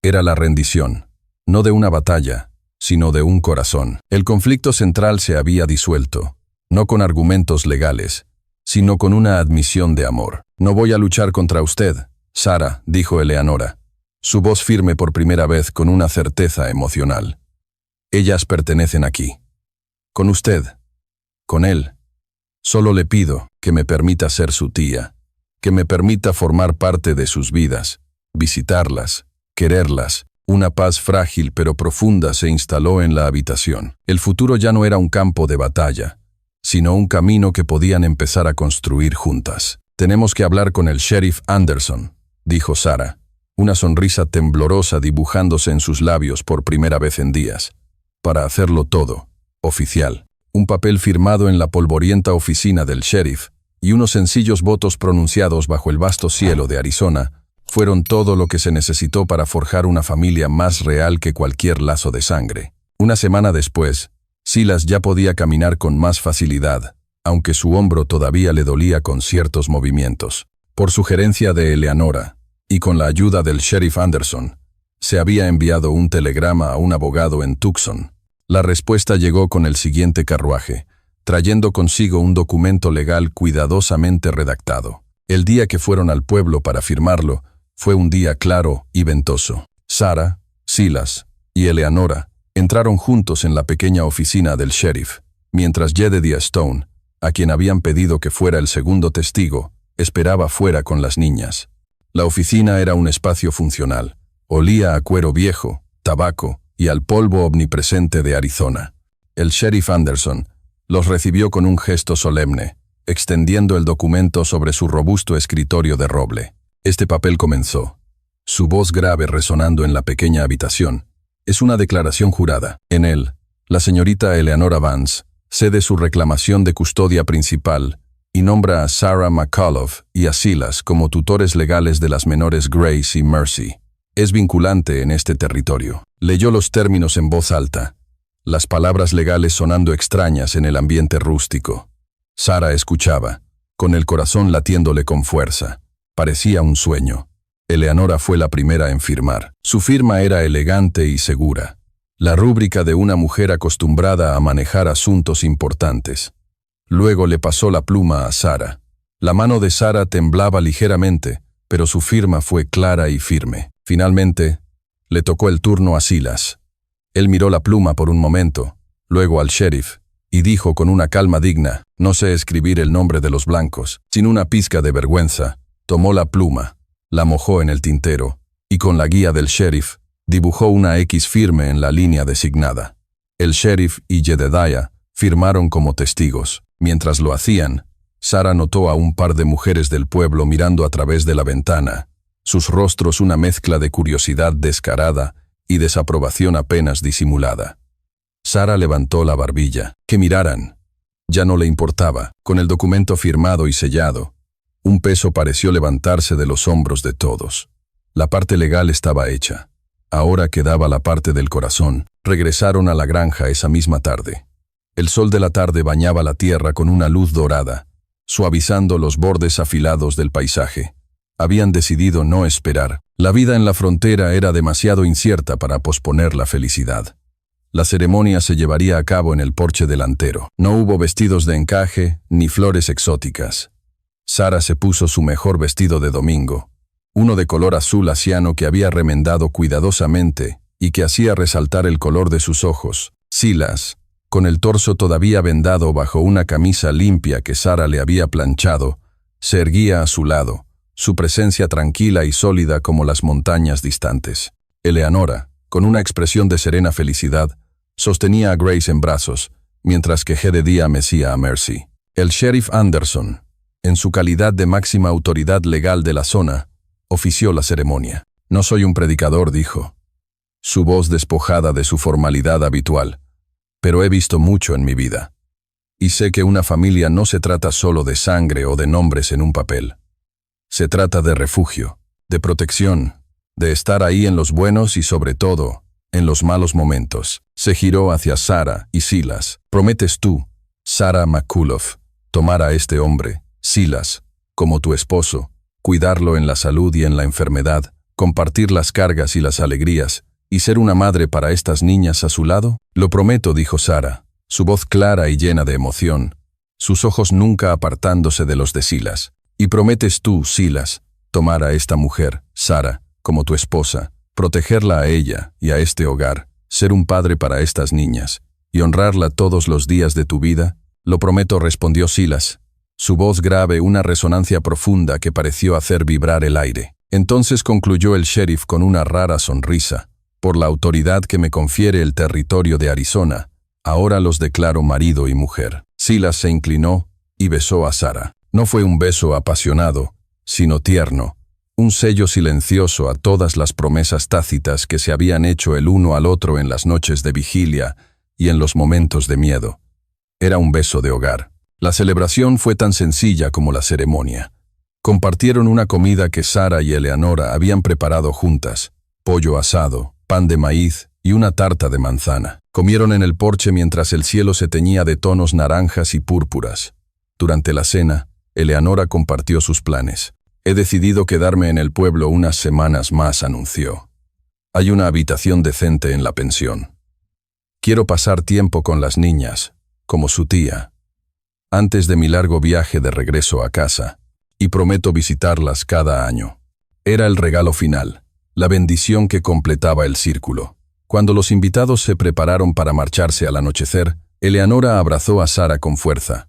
Era la rendición, no de una batalla, sino de un corazón. El conflicto central se había disuelto, no con argumentos legales, sino con una admisión de amor. No voy a luchar contra usted, Sara, dijo Eleanora, su voz firme por primera vez con una certeza emocional. Ellas pertenecen aquí. Con usted. Con él. Solo le pido que me permita ser su tía, que me permita formar parte de sus vidas, visitarlas, quererlas. Una paz frágil pero profunda se instaló en la habitación. El futuro ya no era un campo de batalla, sino un camino que podían empezar a construir juntas. Tenemos que hablar con el sheriff Anderson, dijo Sara, una sonrisa temblorosa dibujándose en sus labios por primera vez en días. Para hacerlo todo, oficial. Un papel firmado en la polvorienta oficina del sheriff y unos sencillos votos pronunciados bajo el vasto cielo de Arizona fueron todo lo que se necesitó para forjar una familia más real que cualquier lazo de sangre. Una semana después, Silas ya podía caminar con más facilidad, aunque su hombro todavía le dolía con ciertos movimientos. Por sugerencia de Eleanora, y con la ayuda del sheriff Anderson, se había enviado un telegrama a un abogado en Tucson. La respuesta llegó con el siguiente carruaje, trayendo consigo un documento legal cuidadosamente redactado. El día que fueron al pueblo para firmarlo, fue un día claro y ventoso. Sara, Silas y Eleanora entraron juntos en la pequeña oficina del sheriff, mientras Jedediah Stone, a quien habían pedido que fuera el segundo testigo, esperaba fuera con las niñas. La oficina era un espacio funcional. Olía a cuero viejo, tabaco y al polvo omnipresente de Arizona. El sheriff Anderson los recibió con un gesto solemne, extendiendo el documento sobre su robusto escritorio de roble. Este papel comenzó, su voz grave resonando en la pequeña habitación. Es una declaración jurada. En él, la señorita Eleanora Vance cede su reclamación de custodia principal y nombra a Sarah McAuliffe y a Silas como tutores legales de las menores Grace y Mercy. Es vinculante en este territorio. Leyó los términos en voz alta, las palabras legales sonando extrañas en el ambiente rústico. Sara escuchaba, con el corazón latiéndole con fuerza. Parecía un sueño. Eleanora fue la primera en firmar. Su firma era elegante y segura, la rúbrica de una mujer acostumbrada a manejar asuntos importantes. Luego le pasó la pluma a Sara. La mano de Sara temblaba ligeramente, pero su firma fue clara y firme. Finalmente, le tocó el turno a Silas. Él miró la pluma por un momento, luego al sheriff, y dijo con una calma digna: «No sé escribir el nombre de los blancos». Sin una pizca de vergüenza, tomó la pluma, la mojó en el tintero, y con la guía del sheriff, dibujó una X firme en la línea designada. El sheriff y Jedediah firmaron como testigos. Mientras lo hacían, Sara notó a un par de mujeres del pueblo mirando a través de la ventana, sus rostros una mezcla de curiosidad descarada y desaprobación apenas disimulada. Sara levantó la barbilla. Que miraran. Ya no le importaba. Con el documento firmado y sellado, un peso pareció levantarse de los hombros de todos. La parte legal estaba hecha. Ahora quedaba la parte del corazón. Regresaron a la granja esa misma tarde. El sol de la tarde bañaba la tierra con una luz dorada, suavizando los bordes afilados del paisaje. Habían decidido no esperar. La vida en la frontera era demasiado incierta para posponer la felicidad. La ceremonia se llevaría a cabo en el porche delantero. No hubo vestidos de encaje ni flores exóticas. Sara se puso su mejor vestido de domingo, uno de color azul asiano que había remendado cuidadosamente y que hacía resaltar el color de sus ojos. Silas, con el torso todavía vendado bajo una camisa limpia que Sara le había planchado, se erguía a su lado, su presencia tranquila y sólida como las montañas distantes. Eleanora, con una expresión de serena felicidad, sostenía a Grace en brazos, mientras que Jedediah mecía a Mercy. El sheriff Anderson, en su calidad de máxima autoridad legal de la zona, ofició la ceremonia. «No soy un predicador», dijo, su voz despojada de su formalidad habitual, «pero he visto mucho en mi vida. Y sé que una familia no se trata solo de sangre o de nombres en un papel. Se trata de refugio, de protección, de estar ahí en los buenos y sobre todo, en los malos momentos». Se giró hacia Sara y Silas. «¿Prometes tú, Sara McCullough, tomar a este hombre, Silas, como tu esposo, cuidarlo en la salud y en la enfermedad, compartir las cargas y las alegrías, y ser una madre para estas niñas a su lado?» «Lo prometo», dijo Sara, su voz clara y llena de emoción, sus ojos nunca apartándose de los de Silas. «¿Y prometes tú, Silas, tomar a esta mujer, Sara, como tu esposa, protegerla a ella y a este hogar, ser un padre para estas niñas, y honrarla todos los días de tu vida?» «Lo prometo», respondió Silas, su voz grave una resonancia profunda que pareció hacer vibrar el aire. Entonces concluyó el sheriff con una rara sonrisa: «Por la autoridad que me confiere el territorio de Arizona, ahora los declaro marido y mujer». Silas se inclinó y besó a Sara. No fue un beso apasionado, sino tierno, un sello silencioso a todas las promesas tácitas que se habían hecho el uno al otro en las noches de vigilia y en los momentos de miedo. Era un beso de hogar. La celebración fue tan sencilla como la ceremonia. Compartieron una comida que Sara y Eleanora habían preparado juntas: pollo asado, pan de maíz y una tarta de manzana. Comieron en el porche mientras el cielo se teñía de tonos naranjas y púrpuras. Durante la cena, Eleanora compartió sus planes. «He decidido quedarme en el pueblo unas semanas más», anunció. «Hay una habitación decente en la pensión. Quiero pasar tiempo con las niñas, como su tía, antes de mi largo viaje de regreso a casa, y prometo visitarlas cada año». Era el regalo final, la bendición que completaba el círculo. Cuando los invitados se prepararon para marcharse al anochecer, Eleanora abrazó a Sara con fuerza.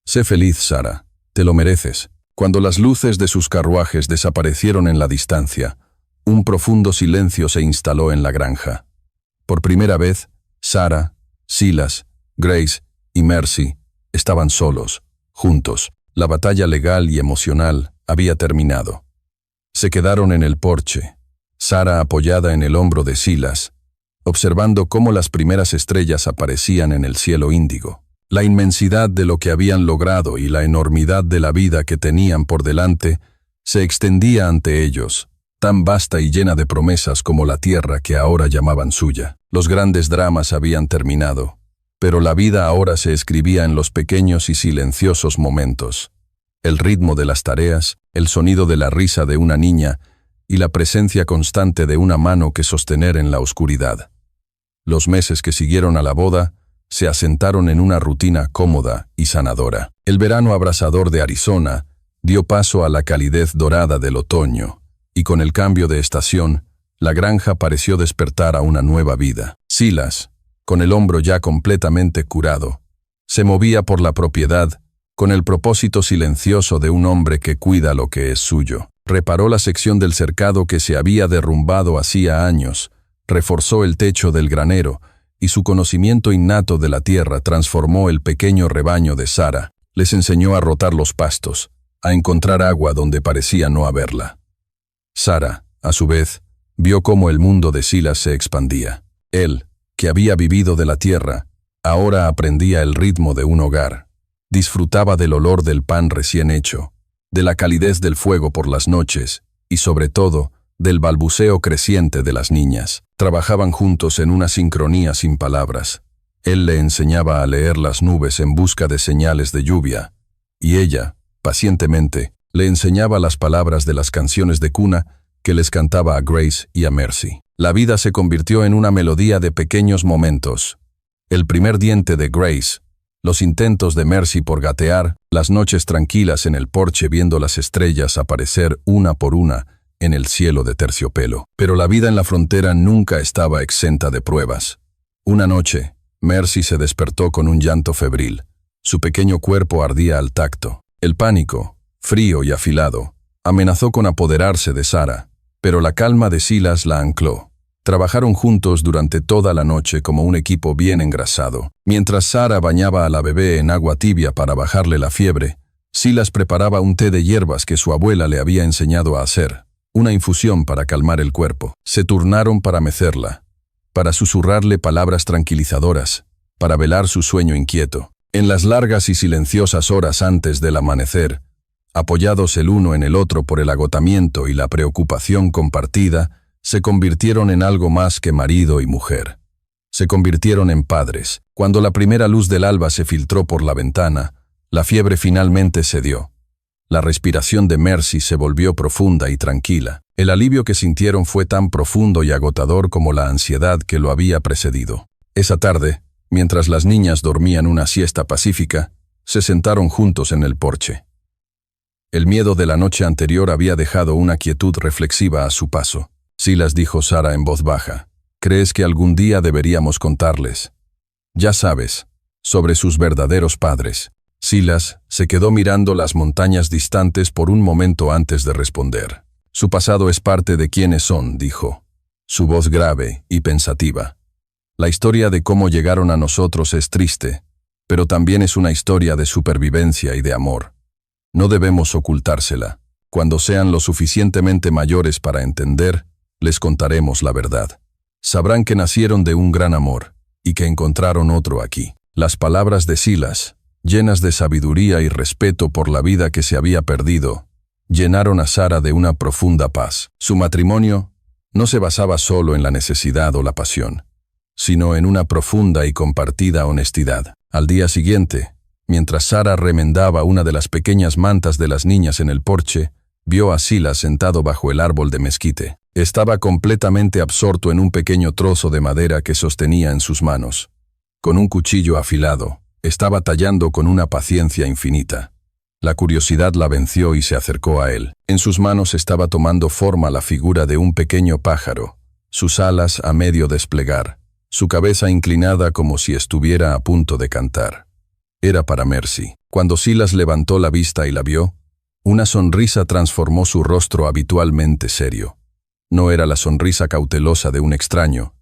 «Sé feliz, Sara, te lo mereces». Cuando las luces de sus carruajes desaparecieron en la distancia, un profundo silencio se instaló en la granja. Por primera vez, Sara, Silas, Grace y Mercy estaban solos, juntos. La batalla legal y emocional había terminado. Se quedaron en el porche, Sara apoyada en el hombro de Silas, observando cómo las primeras estrellas aparecían en el cielo índigo. La inmensidad de lo que habían logrado y la enormidad de la vida que tenían por delante se extendía ante ellos, tan vasta y llena de promesas como la tierra que ahora llamaban suya. Los grandes dramas habían terminado, pero la vida ahora se escribía en los pequeños y silenciosos momentos. El ritmo de las tareas, el sonido de la risa de una niña y la presencia constante de una mano que sostener en la oscuridad. Los meses que siguieron a la boda se asentaron en una rutina cómoda y sanadora. El verano abrasador de Arizona dio paso a la calidez dorada del otoño, y con el cambio de estación, la granja pareció despertar a una nueva vida. Silas, con el hombro ya completamente curado, se movía por la propiedad con el propósito silencioso de un hombre que cuida lo que es suyo. Reparó la sección del cercado que se había derrumbado hacía años, reforzó el techo del granero, y su conocimiento innato de la tierra transformó el pequeño rebaño de Sara. Les enseñó a rotar los pastos, a encontrar agua donde parecía no haberla. Sara, a su vez, vio cómo el mundo de Silas se expandía. Él, que había vivido de la tierra, ahora aprendía el ritmo de un hogar. Disfrutaba del olor del pan recién hecho, de la calidez del fuego por las noches y, sobre todo, del balbuceo creciente de las niñas. Trabajaban juntos en una sincronía sin palabras. Él le enseñaba a leer las nubes en busca de señales de lluvia, y ella, pacientemente, le enseñaba las palabras de las canciones de cuna que les cantaba a Grace y a Mercy. La vida se convirtió en una melodía de pequeños momentos. El primer diente de Grace, los intentos de Mercy por gatear, las noches tranquilas en el porche viendo las estrellas aparecer una por una en el cielo de terciopelo. Pero la vida en la frontera nunca estaba exenta de pruebas. Una noche, Mercy se despertó con un llanto febril. Su pequeño cuerpo ardía al tacto. El pánico, frío y afilado, amenazó con apoderarse de Sara, pero la calma de Silas la ancló. Trabajaron juntos durante toda la noche como un equipo bien engrasado. Mientras Sara bañaba a la bebé en agua tibia para bajarle la fiebre, Silas preparaba un té de hierbas que su abuela le había enseñado a hacer, una infusión para calmar el cuerpo. Se turnaron para mecerla, para susurrarle palabras tranquilizadoras, para velar su sueño inquieto. En las largas y silenciosas horas antes del amanecer, apoyados el uno en el otro por el agotamiento y la preocupación compartida, se convirtieron en algo más que marido y mujer. Se convirtieron en padres. Cuando la primera luz del alba se filtró por la ventana, la fiebre finalmente cedió. La respiración de Mercy se volvió profunda y tranquila. El alivio que sintieron fue tan profundo y agotador como la ansiedad que lo había precedido. Esa tarde, mientras las niñas dormían una siesta pacífica, se sentaron juntos en el porche. El miedo de la noche anterior había dejado una quietud reflexiva a su paso. Silas, dijo Sara en voz baja, ¿crees que algún día deberíamos contarles? Ya sabes, sobre sus verdaderos padres. Silas se quedó mirando las montañas distantes por un momento antes de responder. Su pasado es parte de quiénes son, dijo, su voz grave y pensativa. La historia de cómo llegaron a nosotros es triste, pero también es una historia de supervivencia y de amor. No debemos ocultársela. Cuando sean lo suficientemente mayores para entender, les contaremos la verdad. Sabrán que nacieron de un gran amor y que encontraron otro aquí. Las palabras de Silas, llenas de sabiduría y respeto por la vida que se había perdido, llenaron a Sara de una profunda paz. Su matrimonio no se basaba solo en la necesidad o la pasión, sino en una profunda y compartida honestidad. Al día siguiente, mientras Sara remendaba una de las pequeñas mantas de las niñas en el porche, vio a Silas sentado bajo el árbol de mezquite. Estaba completamente absorto en un pequeño trozo de madera que sostenía en sus manos. Con un cuchillo afilado, estaba tallando con una paciencia infinita. La curiosidad la venció y se acercó a él. En sus manos estaba tomando forma la figura de un pequeño pájaro, sus alas a medio desplegar, su cabeza inclinada como si estuviera a punto de cantar. Era para Mercy. Cuando Silas levantó la vista y la vio, una sonrisa transformó su rostro habitualmente serio. No era la sonrisa cautelosa de un extraño,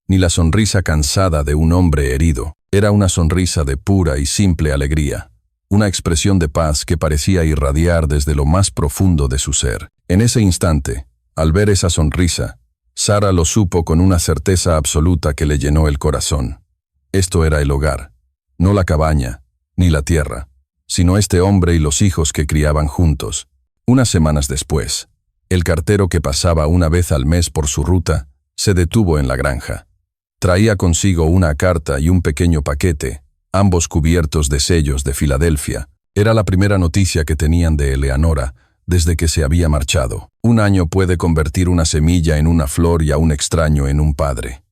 ni la sonrisa cansada de un hombre herido. Era una sonrisa de pura y simple alegría, una expresión de paz que parecía irradiar desde lo más profundo de su ser. En ese instante, al ver esa sonrisa, Sara lo supo con una certeza absoluta que le llenó el corazón. Esto era el hogar, no la cabaña, ni la tierra, sino este hombre y los hijos que criaban juntos. Unas semanas después, el cartero que pasaba una vez al mes por su ruta, se detuvo en la granja. Traía consigo una carta y un pequeño paquete, ambos cubiertos de sellos de Filadelfia. Era la primera noticia que tenían de Eleanora desde que se había marchado. Un año puede convertir una semilla en una flor y a un extraño en un padre.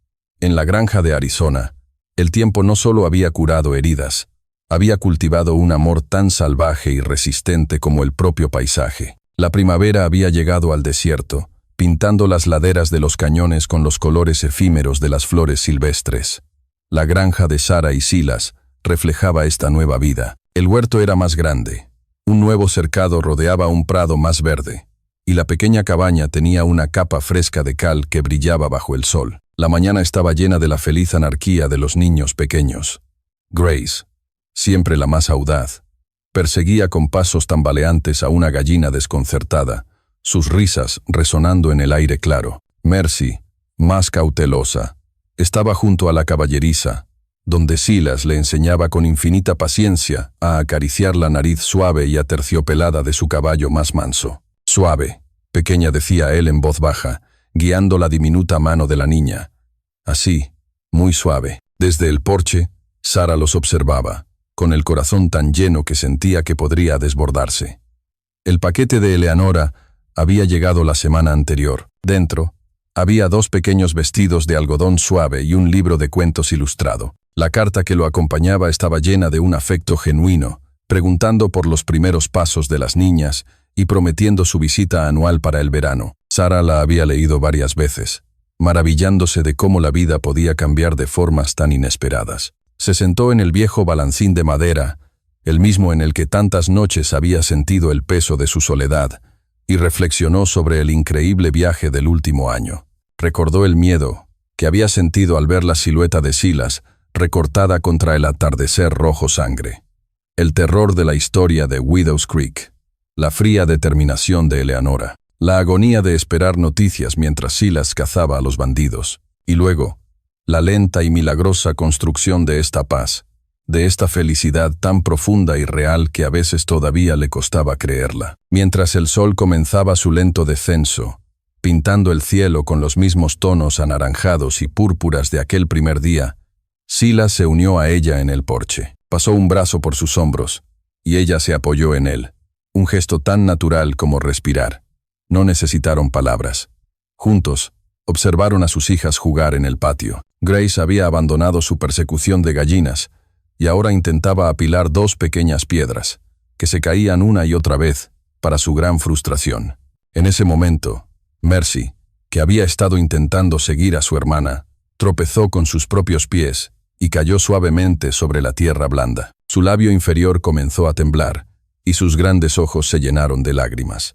En la granja de Arizona, el tiempo no solo había curado heridas, había cultivado un amor tan salvaje y resistente como el propio paisaje. La primavera había llegado al desierto, pintando las laderas de los cañones con los colores efímeros de las flores silvestres. La granja de Sarah y Silas reflejaba esta nueva vida. El huerto era más grande. Un nuevo cercado rodeaba un prado más verde, y la pequeña cabaña tenía una capa fresca de cal que brillaba bajo el sol. La mañana estaba llena de la feliz anarquía de los niños pequeños. Grace, siempre la más audaz, perseguía con pasos tambaleantes a una gallina desconcertada, sus risas resonando en el aire claro. Mercy, más cautelosa, estaba junto a la caballeriza, donde Silas le enseñaba con infinita paciencia a acariciar la nariz suave y aterciopelada de su caballo más manso. Suave, pequeña, decía él en voz baja, guiando la diminuta mano de la niña. Así, muy suave. Desde el porche, Sarah los observaba, con el corazón tan lleno que sentía que podría desbordarse. El paquete de Eleanora había llegado la semana anterior. Dentro, había 2 pequeños vestidos de algodón suave y un libro de cuentos ilustrado. La carta que lo acompañaba estaba llena de un afecto genuino, preguntando por los primeros pasos de las niñas y prometiendo su visita anual para el verano. Sarah la había leído varias veces, maravillándose de cómo la vida podía cambiar de formas tan inesperadas. Se sentó en el viejo balancín de madera, el mismo en el que tantas noches había sentido el peso de su soledad, y reflexionó sobre el increíble viaje del último año. Recordó el miedo que había sentido al ver la silueta de Silas recortada contra el atardecer rojo sangre, el terror de la historia de Widow's Creek, la fría determinación de Eleanora, la agonía de esperar noticias mientras Silas cazaba a los bandidos, y luego, la lenta y milagrosa construcción de esta paz, de esta felicidad tan profunda y real que a veces todavía le costaba creerla. Mientras el sol comenzaba su lento descenso, pintando el cielo con los mismos tonos anaranjados y púrpuras de aquel primer día, Silas se unió a ella en el porche. Pasó un brazo por sus hombros, y ella se apoyó en él. Un gesto tan natural como respirar. No necesitaron palabras. Juntos, observaron a sus hijas jugar en el patio. Grace había abandonado su persecución de gallinas, y ahora intentaba apilar 2 pequeñas piedras, que se caían una y otra vez, para su gran frustración. En ese momento, Mercy, que había estado intentando seguir a su hermana, tropezó con sus propios pies y cayó suavemente sobre la tierra blanda. Su labio inferior comenzó a temblar, y sus grandes ojos se llenaron de lágrimas.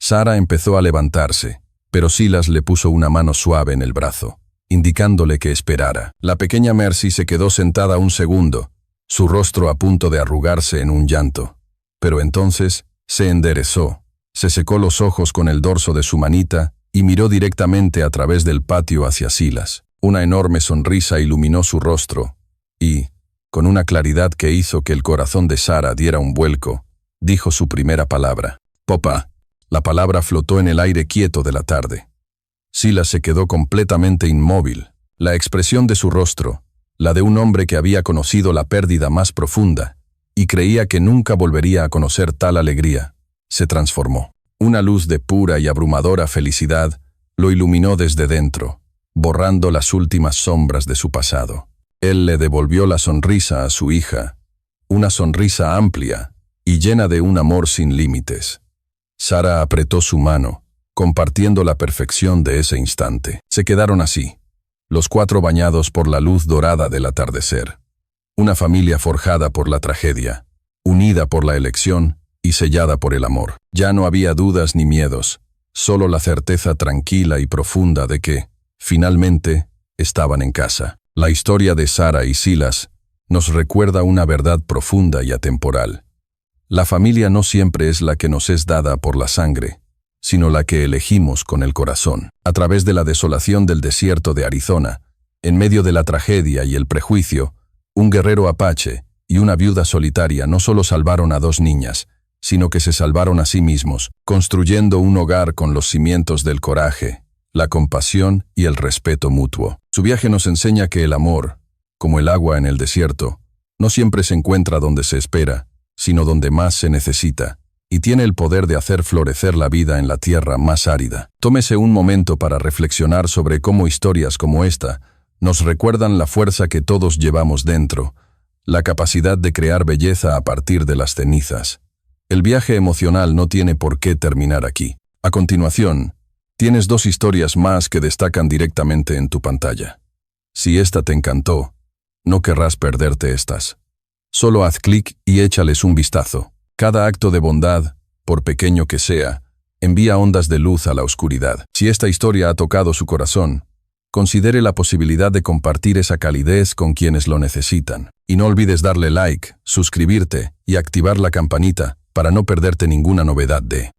Sarah empezó a levantarse, pero Silas le puso una mano suave en el brazo, indicándole que esperara. La pequeña Mercy se quedó sentada un segundo, su rostro a punto de arrugarse en un llanto. Pero entonces se enderezó, se secó los ojos con el dorso de su manita y miró directamente a través del patio hacia Silas. Una enorme sonrisa iluminó su rostro y, con una claridad que hizo que el corazón de Sarah diera un vuelco, dijo su primera palabra. «Papá». La palabra flotó en el aire quieto de la tarde. Silas se quedó completamente inmóvil. La expresión de su rostro, la de un hombre que había conocido la pérdida más profunda y creía que nunca volvería a conocer tal alegría, se transformó. Una luz de pura y abrumadora felicidad lo iluminó desde dentro, borrando las últimas sombras de su pasado. Él le devolvió la sonrisa a su hija, una sonrisa amplia y llena de un amor sin límites. Sarah apretó su mano, compartiendo la perfección de ese instante. Se quedaron así, los 4 bañados por la luz dorada del atardecer. Una familia forjada por la tragedia, unida por la elección y sellada por el amor. Ya no había dudas ni miedos, solo la certeza tranquila y profunda de que, finalmente, estaban en casa. La historia de Sarah y Silas nos recuerda una verdad profunda y atemporal. La familia no siempre es la que nos es dada por la sangre, sino la que elegimos con el corazón. A través de la desolación del desierto de Arizona, en medio de la tragedia y el prejuicio, un guerrero apache y una viuda solitaria no solo salvaron a 2 niñas, sino que se salvaron a sí mismos, construyendo un hogar con los cimientos del coraje, la compasión y el respeto mutuo. Su viaje nos enseña que el amor, como el agua en el desierto, no siempre se encuentra donde se espera, sino donde más se necesita, y tiene el poder de hacer florecer la vida en la tierra más árida. Tómese un momento para reflexionar sobre cómo historias como esta Nos recuerdan la fuerza que todos llevamos dentro, la capacidad de crear belleza a partir de las cenizas. El viaje emocional no tiene por qué terminar aquí. A continuación, tienes 2 historias más que destacan directamente en tu pantalla. Si esta te encantó, no querrás perderte estas. Solo haz clic y échales un vistazo. Cada acto de bondad, por pequeño que sea, envía ondas de luz a la oscuridad. Si esta historia ha tocado su corazón, considere la posibilidad de compartir esa calidez con quienes lo necesitan. Y no olvides darle like, suscribirte y activar la campanita para no perderte ninguna novedad de